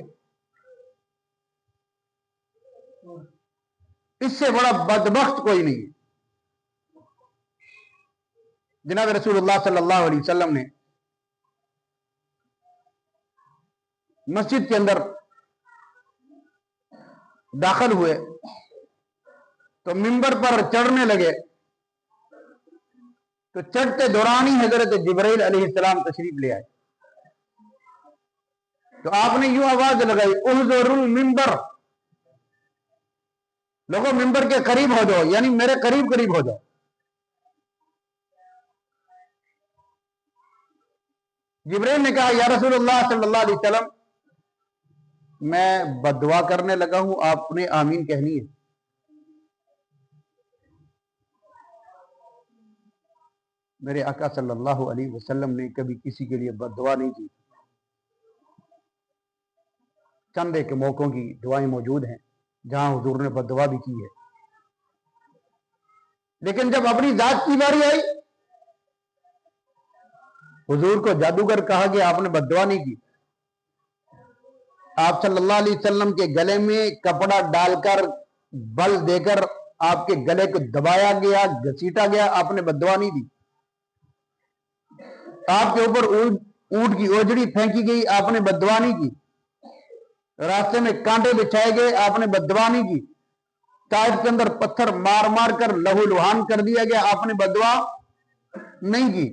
اس سے بڑا بدبخت کوئی نہیں ہے. جناب رسول اللہ صلی اللہ علیہ وسلم نے مسجد کے اندر داخل ہوئے تو منبر پر چڑھنے لگے تو چڑھتے دوران ہی حضرت جبرائیل علیہ السلام تشریف لے آئے. تو آپ نے یوں آواز لگائی احضر المنبر, لوگوں منبر کے قریب ہو جاؤ, یعنی میرے قریب ہو جاؤ. جبرائیل نے کہا یا رسول اللہ صلی اللہ علیہ وسلم میں بددعا کرنے لگا ہوں, آپ نے آمین کہنی ہے. میرے آقا صلی اللہ علیہ وسلم نے کبھی کسی کے لیے بددعا نہیں کی. چند ایک موقعوں کی دعائیں موجود ہیں جہاں حضور نے بددعا بھی کی ہے, لیکن جب اپنی ذات کی باری آئی حضور کو جادوگر کہا کہ آپ نے بددعا نہیں کی. آپ صلی اللہ علیہ وسلم کے گلے میں کپڑا ڈال کر بل دے کر آپ کے گلے کو دبایا گیا, گھسیٹا گیا, آپ نے بددعا نہیں دی. آپ کے اوپر اونٹ کی اوجڑی پھینکی گئی, آپ نے بددعا نہیں کی. راستے میں کانٹے بچھائے گئے, آپ نے بددعا نہیں کی. طائف کے اندر پتھر مار مار کر لہو لہان کر دیا گیا، آپ نے بددعا نہیں کی،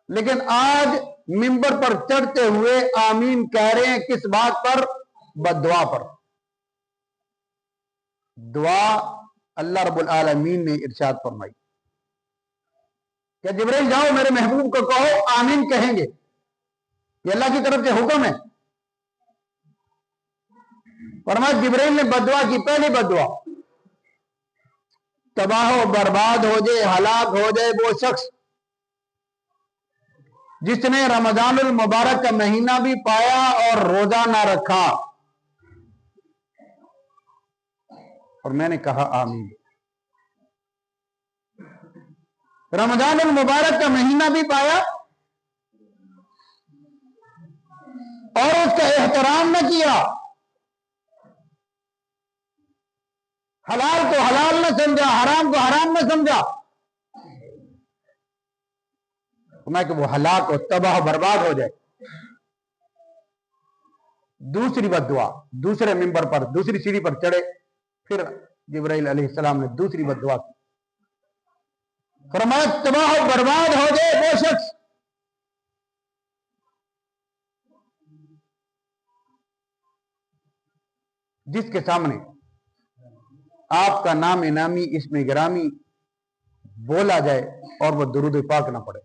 لیکن آج منبر پر چڑھتے ہوئے آمین کہہ رہے ہیں کس بات پر؟ بددعا پر۔ دعا اللہ رب العالمین نے ارشاد فرمائی کہ جبرائیل جاؤ میرے محبوب کو کہو آمین کہیں گے، یہ اللہ کی طرف سے حکم ہے۔ فرمایا جبرائیل نے بددعا کی، پہلی بددعا، تباہ و برباد ہو جائے، ہلاک ہو جائے وہ شخص جس نے رمضان المبارک کا مہینہ بھی پایا اور روزہ نہ رکھا۔ اور میں نے کہا آمین۔ رمضان المبارک کا مہینہ بھی پایا اور اس کا احترام نہ کیا، حلال کو حلال نہ سمجھا، حرام کو حرام نہ سمجھا، میں کہ وہ ہلاک اور تباہ برباد ہو جائے۔ دوسری بددعا، دوسرے منبر پر دوسری سیڑھی پر چڑھے، پھر جبرائیل علیہ السلام نے دوسری بددعا کی، فرمایا تباہ و برباد ہو جائے وہ شخص جس کے سامنے آپ کا نام نامی اسم گرامی بولا جائے اور وہ درود پاک نہ پڑے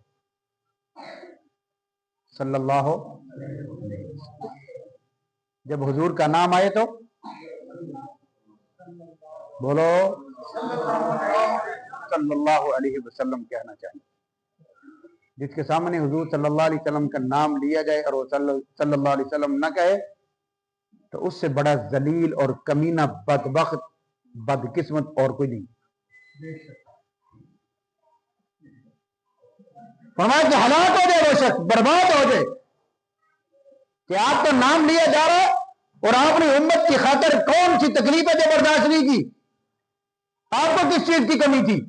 صلی اللہ علیہ وسلم۔ جب حضور کا نام آئے تو بولو صلی اللہ علیہ وسلم کہنا چاہیے۔ جس کے سامنے حضور صلی اللہ علیہ وسلم کا نام لیا جائے اور وہ صلی اللہ علیہ وسلم نہ کہے تو اس سے بڑا ذلیل اور کمینہ بدبخت بدقسمت اور کوئی نہیں۔ فرمایا کہ ہلاک ہو جائے وہ شخص، برباد ہو جائے کہ آپ کا نام لیا جا رہا ہے اور آپ نے امت کی خاطر کون سی تکلیفیں برداشت نہیں کی؟ آپ کو کس چیز کی کمی تھی؟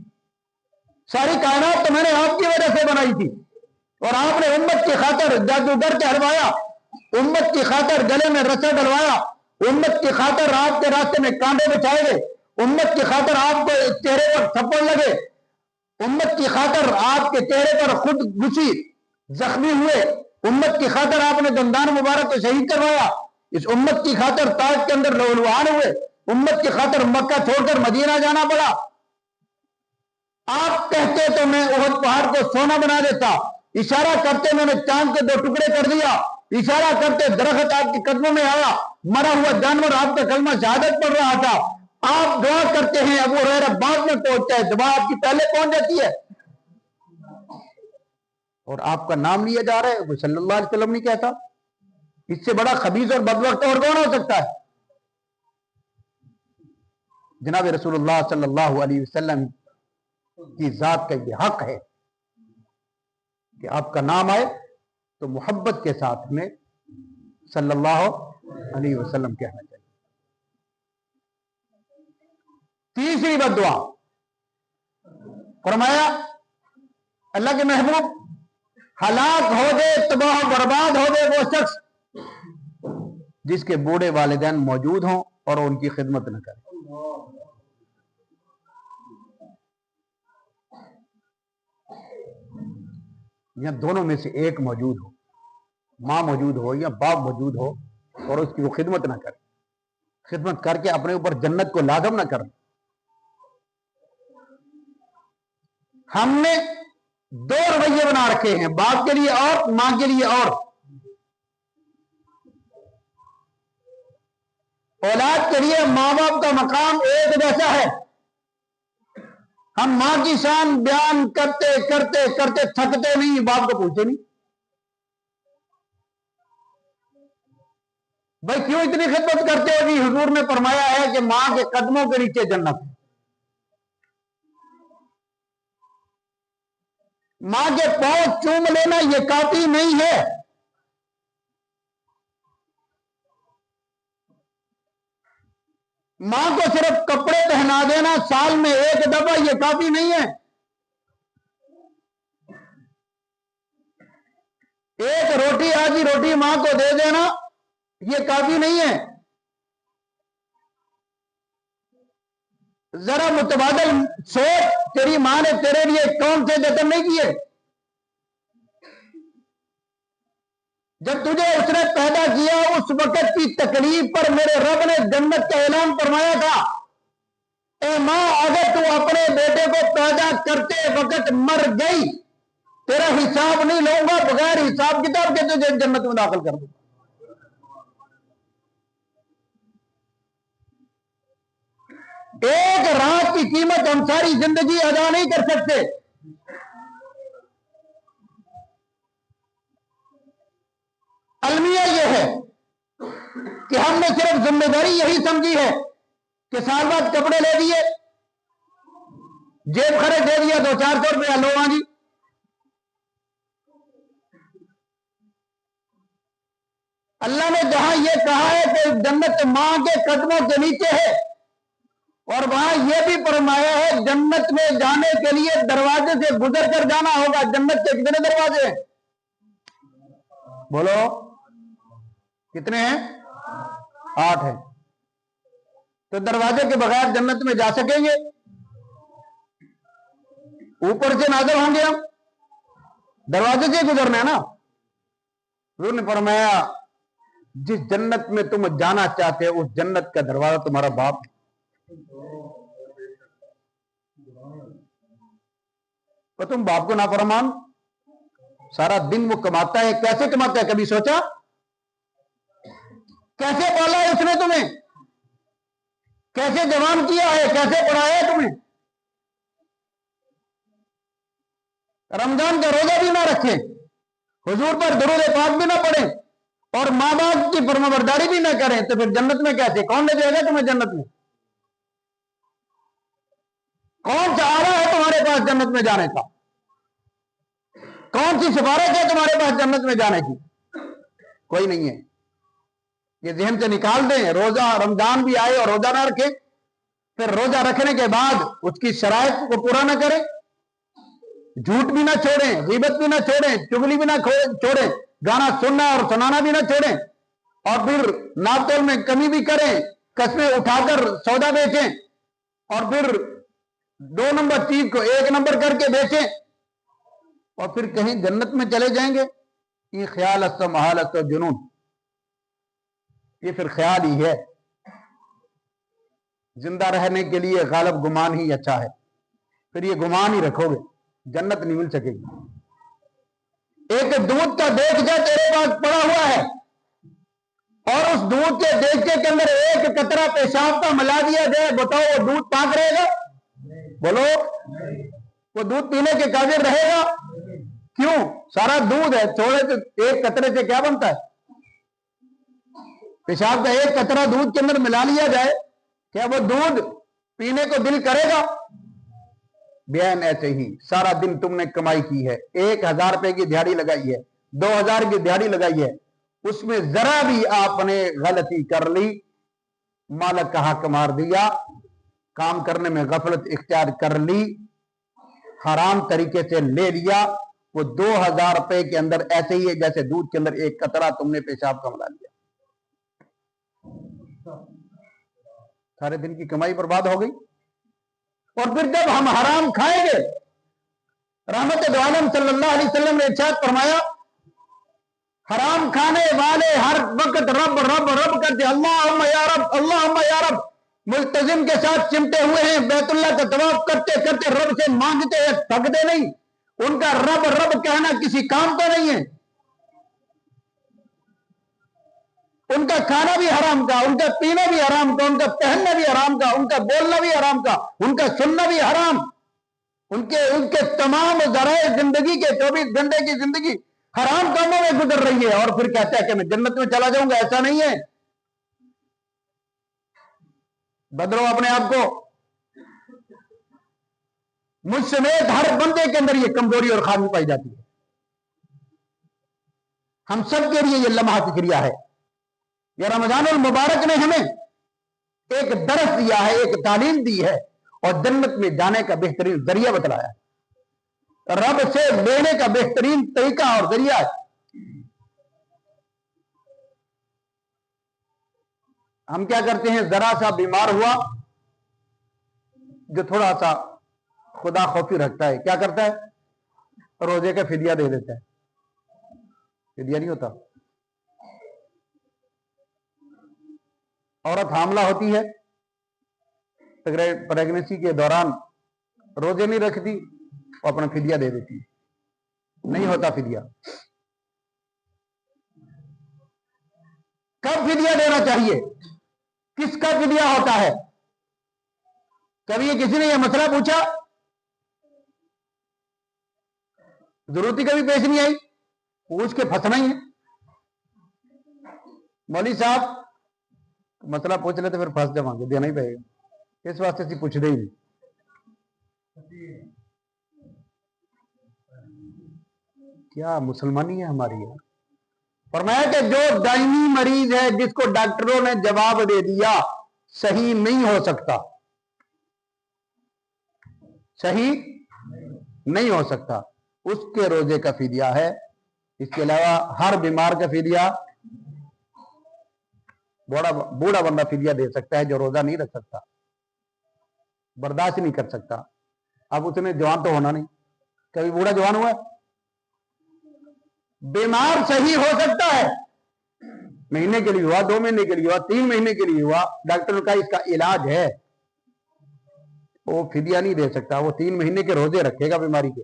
ساری کائنات تو میں نے آپ کی وجہ سے بنائی تھی، اور آپ نے امت کی خاطر جادوگر کے ہروایا، امت کی خاطر گلے میں رسا ڈلوایا، امت کی خاطر آپ کے راستے میں کانٹے بچھائے گئے، امت کی خاطر آپ کو چہرے پر تھپڑ لگے، امت کی خاطر آپ کے چہرے پر خود گھسی زخمی ہوئے، امت کی خاطر آپ نے دندان مبارک کو شہید کروایا، اس امت کی خاطر تاج کے اندر لہولوہان ہوئے، امت کی خاطر مکہ چھوڑ کر مدینہ جانا پڑا۔ آپ کہتے تو میں احد پہاڑ کو سونا بنا دیتا، اشارہ کرتے میں نے چاند کے 2 ٹکڑے کر دیا، اشارہ کرتے درخت آپ کے قدموں میں آیا، مرا ہوا جانور آپ کا کلمہ شہادت پڑھ رہا تھا۔ آپ دعا کرتے ہیں ابو ہریرہ بعد میں پہنچتا ہے، دعا آپ کی پہلے پہنچ جاتی ہے، اور آپ کا نام لیا جا رہا ہے، وہ صلی اللہ علیہ وسلم نہیں کہتا۔ اس سے بڑا خبیث اور بدبخت اور کون ہو سکتا ہے؟ جناب رسول اللہ صلی اللہ علیہ وسلم کی ذات کا یہ حق ہے کہ آپ کا نام آئے تو محبت کے ساتھ میں صلی اللہ علیہ وسلم کہنا چاہیے۔ تیسری بددعا، فرمایا اللہ کے محبوب ہلاک ہو جائے، تباہ و برباد ہو جائے وہ شخص جس کے بوڑھے والدین موجود ہوں اور ان کی خدمت نہ کرے۔ یا دونوں میں سے ایک موجود ہو، ماں موجود ہو یا باپ موجود ہو اور اس کی وہ خدمت نہ کرے، خدمت کر کے اپنے اوپر جنت کو لازم نہ کرے۔ ہم نے 2 رویے بنا رکھے ہیں، باپ کے لیے اور ماں کے لیے اور۔ اولاد کے لیے ماں باپ کا مقام ایک جیسا ہے، ہم ماں کی شان بیان کرتے کرتے کرتے تھکتے نہیں، باپ کو پوچھتے نہیں بھائی کیوں اتنی خدمت کرتے ہو؟ جی حضور نے فرمایا ہے کہ ماں کے قدموں کے نیچے جنت ہے۔ ماں کے پاؤں چوم لینا یہ کافی نہیں ہے، ماں کو صرف کپڑے پہنا دینا سال میں 1 دفعہ یہ کافی نہیں ہے، ایک روٹی آدھی روٹی ماں کو دے دینا یہ کافی نہیں ہے۔ ذرا متبادل سوچ، تیری ماں نے تیرے لیے کون سے جتن نہیں کیے؟ جب تجھے اس نے پیدا کیا اس وقت کی تکلیف پر میرے رب نے جنت کا اعلان فرمایا تھا، اے ماں اگر تو اپنے بیٹے کو پیدا کرتے وقت مر گئی، تیرا حساب نہیں لوں گا، بغیر حساب کتاب کے تجھے جنت میں داخل کر دوں گا۔ ایک رات کی قیمت ہم ساری زندگی ادا نہیں کر سکتے۔ المیہ یہ ہے کہ ہم نے صرف ذمہ داری یہی سمجھی ہے کہ سال بعد کپڑے لے دیے، جیب خرچ دے دیا 200-400 روپیہ، لو ہاں جی۔ اللہ نے جہاں یہ کہا ہے کہ جنت ماں کے قدموں کے نیچے ہے، اور وہاں یہ بھی فرمایا ہے جنت میں جانے کے لیے دروازے سے گزر کر جانا ہوگا۔ جنت کے کتنے دروازے ہیں؟ بولو کتنے ہیں؟ 8 ہیں۔ تو دروازے کے بغیر جنت میں جا سکیں گے؟ اوپر سے نازل ہوں گے ہم، دروازے سے گزرنا ہے نا۔ حضور نے فرمایا جس جنت میں تم جانا چاہتے ہو اس جنت کا دروازہ تمہارا باپ ہے۔ تو تم باپ کو نافرمان، سارا دن وہ کماتا ہے، کیسے کماتا ہے کبھی سوچا؟ کیسے پالا ہے اس نے تمہیں؟ کیسے جوان کیا ہے؟ کیسے پڑھایا ہے تمہیں؟ رمضان کا روزہ بھی نہ رکھے، حضور پر درود پاک بھی نہ پڑھیں، اور ماں باپ کی فرمانبرداری بھی نہ کریں، تو پھر جنت میں کیسے؟ کون لے جائے گا تمہیں جنت میں؟ کون سا آرا ہے تمہارے پاس جنت میں جانے کا؟ کون سی سفارش ہے تمہارے پاس جنت میں جانے کی؟ کوئی نہیں ہے۔ یہ ذہن سے نکال دیں۔ روزہ رمضان بھی آئے اور روزہ نہ رکھے، پھر روزہ رکھنے کے بعد اس کی شرائط کو پورا نہ کریں، جھوٹ بھی نہ چھوڑیں، غیبت بھی نہ چھوڑیں، چغلی بھی نہ چھوڑیں، گانا سننا اور سنانا بھی نہ چھوڑیں، اور پھر ناپ تول میں کمی بھی کریں، قسمیں اٹھا کر سودا بیچیں، اور پھر 2 نمبر چیز کو 1 نمبر کر کے بیچیں، اور پھر کہیں جنت میں چلے جائیں گے۔ یہ خیال است و محال است و جنون، یہ پھر خیال ہی ہے۔ زندہ رہنے کے لیے غالب گمان ہی اچھا ہے، پھر یہ گمان ہی رکھو گے جنت نہیں مل سکے گی۔ ایک دودھ کا دیگچہ تیرے پاس پڑا ہوا ہے، اور اس دودھ کے دیگچے کے اندر ایک قطرہ پیشاب کا ملا دیا جائے، بتاؤ وہ دودھ پاک رہے گا؟ بولو وہ دودھ پینے کے قابل رہے گا؟ کیوں؟ سارا دودھ ہے، تھوڑے سے ایک قطرے سے کیا بنتا ہے؟ پیشاب کا ایک قطرہ دودھ کے اندر ملا لیا جائے، کیا وہ دودھ پینے کو دل کرے گا؟ بیان ایسے ہی سارا دن تم نے کمائی کی ہے، 1000 روپے کی دیہڑی لگائی ہے، 2000 کی دیہڑی لگائی ہے، اس میں ذرا بھی آپ نے غلطی کر لی، مالک کا حق مار دیا، کام کرنے میں غفلت اختیار کر لی، حرام طریقے سے لے لیا، وہ 2000 روپے کے اندر ایسے ہی ہے جیسے دودھ کے اندر ایک قطرہ تم نے پیشاب کا ملا لیا، سارے دن کی کمائی برباد ہو گئی۔ اور پھر جب ہم حرام کھائیں گے، رحمت دو عالم صلی اللہ علیہ وسلم نے ارشاد فرمایا حرام کھانے والے ہر وقت رب رب رب کرتے، اللہم یا رب اللہم یا رب، ملتزم کے ساتھ چمٹے ہوئے ہیں، بیت اللہ کا طواف کرتے کرتے رب سے مانگتے ہیں، تھکتے نہیں، ان کا رب رب کہنا کسی کام کا نہیں ہے۔ ان کا کھانا بھی حرام کا، ان کا پینا بھی حرام کا، ان کا پہننا بھی حرام کا، ان کا بولنا بھی حرام کا، ان کا سننا بھی حرام، ان کے تمام ذرائع زندگی کے 24 گھنٹے کی زندگی حرام کاموں میں گزر رہی ہے، اور پھر کہتا ہے کہ میں جنت میں چلا جاؤں گا۔ ایسا نہیں ہے۔ بدلو اپنے آپ کو۔ مجھ سمیت ہر بندے کے اندر یہ کمزوری اور خامی پائی جاتی ہے۔ ہم سب کے لیے یہ لمحہ فکریہ ہے۔ یہ رمضان المبارک نے ہمیں ایک درس دیا ہے، ایک تعلیم دی ہے، اور جنت میں جانے کا بہترین ذریعہ بتلایا ہے، رب سے لینے کا بہترین طریقہ اور ذریعہ ہے۔ ہم کیا کرتے ہیں؟ ذرا سا بیمار ہوا جو تھوڑا سا خدا خوفی رکھتا ہے کیا کرتا ہے؟ روزے کا فدیہ دے دیتا ہے. فدیہ نہیں ہوتا. عورت حاملہ ہوتی ہے, پریگننسی کے دوران روزے نہیں رکھتی, وہ اپنا فدیہ دے دیتی ہے. نہیں ہوتا فدیہ. کب فدیہ دینا چاہیے؟ کس کا فدیہ ہوتا ہے؟ کبھی کسی نے یہ مسئلہ پوچھا؟ ضرورت ہی کبھی پیش نہیں آئی. پوچھ کے پھنسنا ہی ہے. مولوی صاحب مسئلہ پوچھ لے تو پھر پھنس جاؤں گے, دینا ہی پڑے گا. اس واسطے سے پوچھ دے ہی نہیں. کیا مسلمانی ہے ہماری ہے. فرمایا کہ جو دائمی مریض ہے جس کو ڈاکٹروں نے جواب دے دیا صحیح نہیں ہو سکتا, صحیح نہیں ہو سکتا, اس کے روزے کا فدیہ ہے. اس کے علاوہ ہر بیمار کا فدیہ بوڑھا بندہ فدیہ دے سکتا ہے جو روزہ نہیں رکھ سکتا, برداشت نہیں کر سکتا. اب اس نے جوان تو ہونا نہیں. کبھی بوڑھا جوان ہوا ہے؟ بیمار صحیح ہو سکتا ہے, مہینے کے لیے ہوا, 2 مہینے کے لیے ہوا, 3 مہینے کے لیے ہوا, ڈاکٹر کا اس کا علاج ہے, وہ فدیہ نہیں دے سکتا. وہ 3 مہینے کے روزے رکھے گا بیماری کے.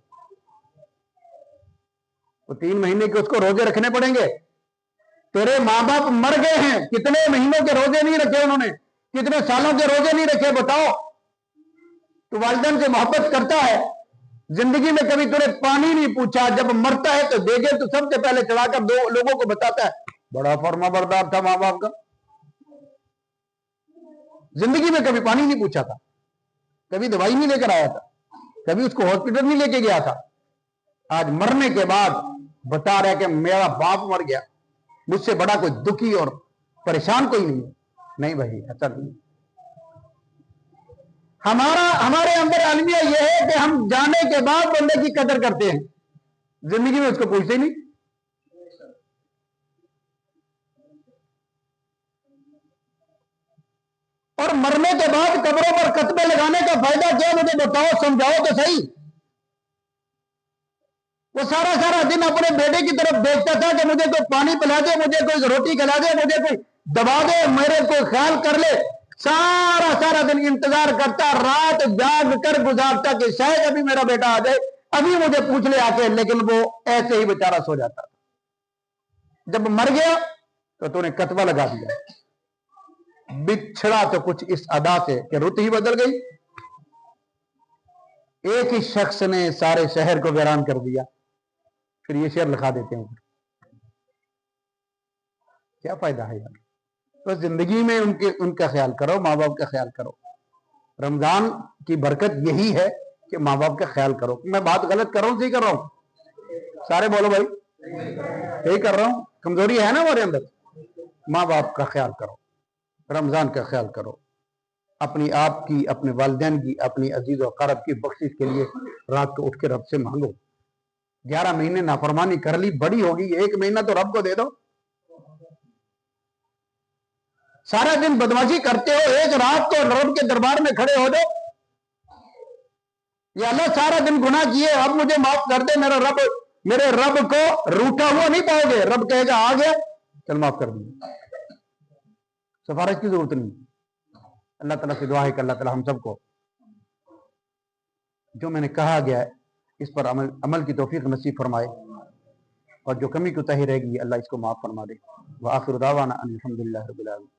وہ 3 مہینے کے اس کو روزے رکھنے پڑیں گے. تیرے ماں باپ مر گئے ہیں, کتنے مہینوں کے روزے نہیں رکھے انہوں نے, کتنے سالوں کے روزے نہیں رکھے, بتاؤ. تو والدین سے محبت کرتا ہے, زندگی میں کبھی تُو نے پانی نہیں پوچھا, جب مرتا ہے تو دے گے تو سب سے پہلے چڑھا کر 2 لوگوں کو بتاتا ہے بڑا فرما بردار تھا ماں باپ کا. زندگی میں کبھی پانی نہیں پوچھا تھا, کبھی دوائی نہیں لے کر آیا تھا, کبھی اس کو ہاسپٹل نہیں لے کے گیا تھا. آج مرنے کے بعد بتا رہا ہے کہ میرا باپ مر گیا, مجھ سے بڑا کوئی دکھی اور پریشان کوئی نہیں ہے. نہیں بھائی, ایسا نہیں. ہمارے اندر المیہ یہ ہے کہ ہم جانے کے بعد بندے کی قدر کرتے ہیں, زندگی میں اس کو پوچھتے نہیں. اور مرنے کے بعد قبروں پر کتبے لگانے کا فائدہ کیا, مجھے بتاؤ, سمجھاؤ تو صحیح. وہ سارا دن اپنے بیٹے کی طرف دیکھتا تھا کہ مجھے کوئی پانی پلا دے, مجھے کوئی روٹی کھلا دے, مجھے کوئی دبا دے, میرے کوئی خیال کر لے. سارا دن انتظار کرتا, رات جاگ کر گزارتا کہ شاید ابھی میرا بیٹا آ جائے, ابھی مجھے پوچھ لے آ کے. لیکن وہ ایسے ہی بیچارہ سو جاتا. جب مر گیا تو نے کتبہ لگا دیا. بچھڑا تو کچھ اس ادا سے کہ رت ہی بدل گئی. ایک ہی شخص نے سارے شہر کو ویران کر دیا. پھر یہ شعر لکھا دیتے ہیں. کیا فائدہ ہے یار؟ تو زندگی میں ان کا خیال کرو, ماں باپ کا خیال کرو. رمضان کی برکت یہی ہے کہ ماں باپ کا خیال کرو. میں بات غلط کر رہا ہوں, صحیح کر رہا ہوں؟ سارے بولو بھائی, صحیح کر رہا ہوں. کمزوری ہے نا ہمارے اندر. ماں باپ کا خیال کرو, رمضان کا خیال کرو, اپنی آپ کی, اپنے والدین کی, اپنی عزیز و اقارب کی بخشش کے لیے رات کو اٹھ کے رب سے مانگو. 11 مہینے نافرمانی کر لی, بڑی ہوگی, 1 مہینہ تو رب کو دے دو. سارا دن بدماشی کرتے ہو, ایک رات کو رب کے دربار میں کھڑے ہو جاؤ, یا اللہ سارا دن گناہ کیے, اب مجھے معاف کر دے. میرے رب کو روٹا ہوا نہیں پاؤ گے. رب کہے گا آ گیا, چل معاف کر دیں. سفارش کی ضرورت نہیں. اللہ تعالیٰ سے دعا ہے کہ اللہ تعالیٰ ہم سب کو جو میں نے کہا گیا ہے اس پر عمل کی توفیق نصیب فرمائے, اور جو کمی کوتاہی رہ گئی اللہ اس کو معاف فرما دے. وآخر دعوانا ان الحمدللہ رب العالمین.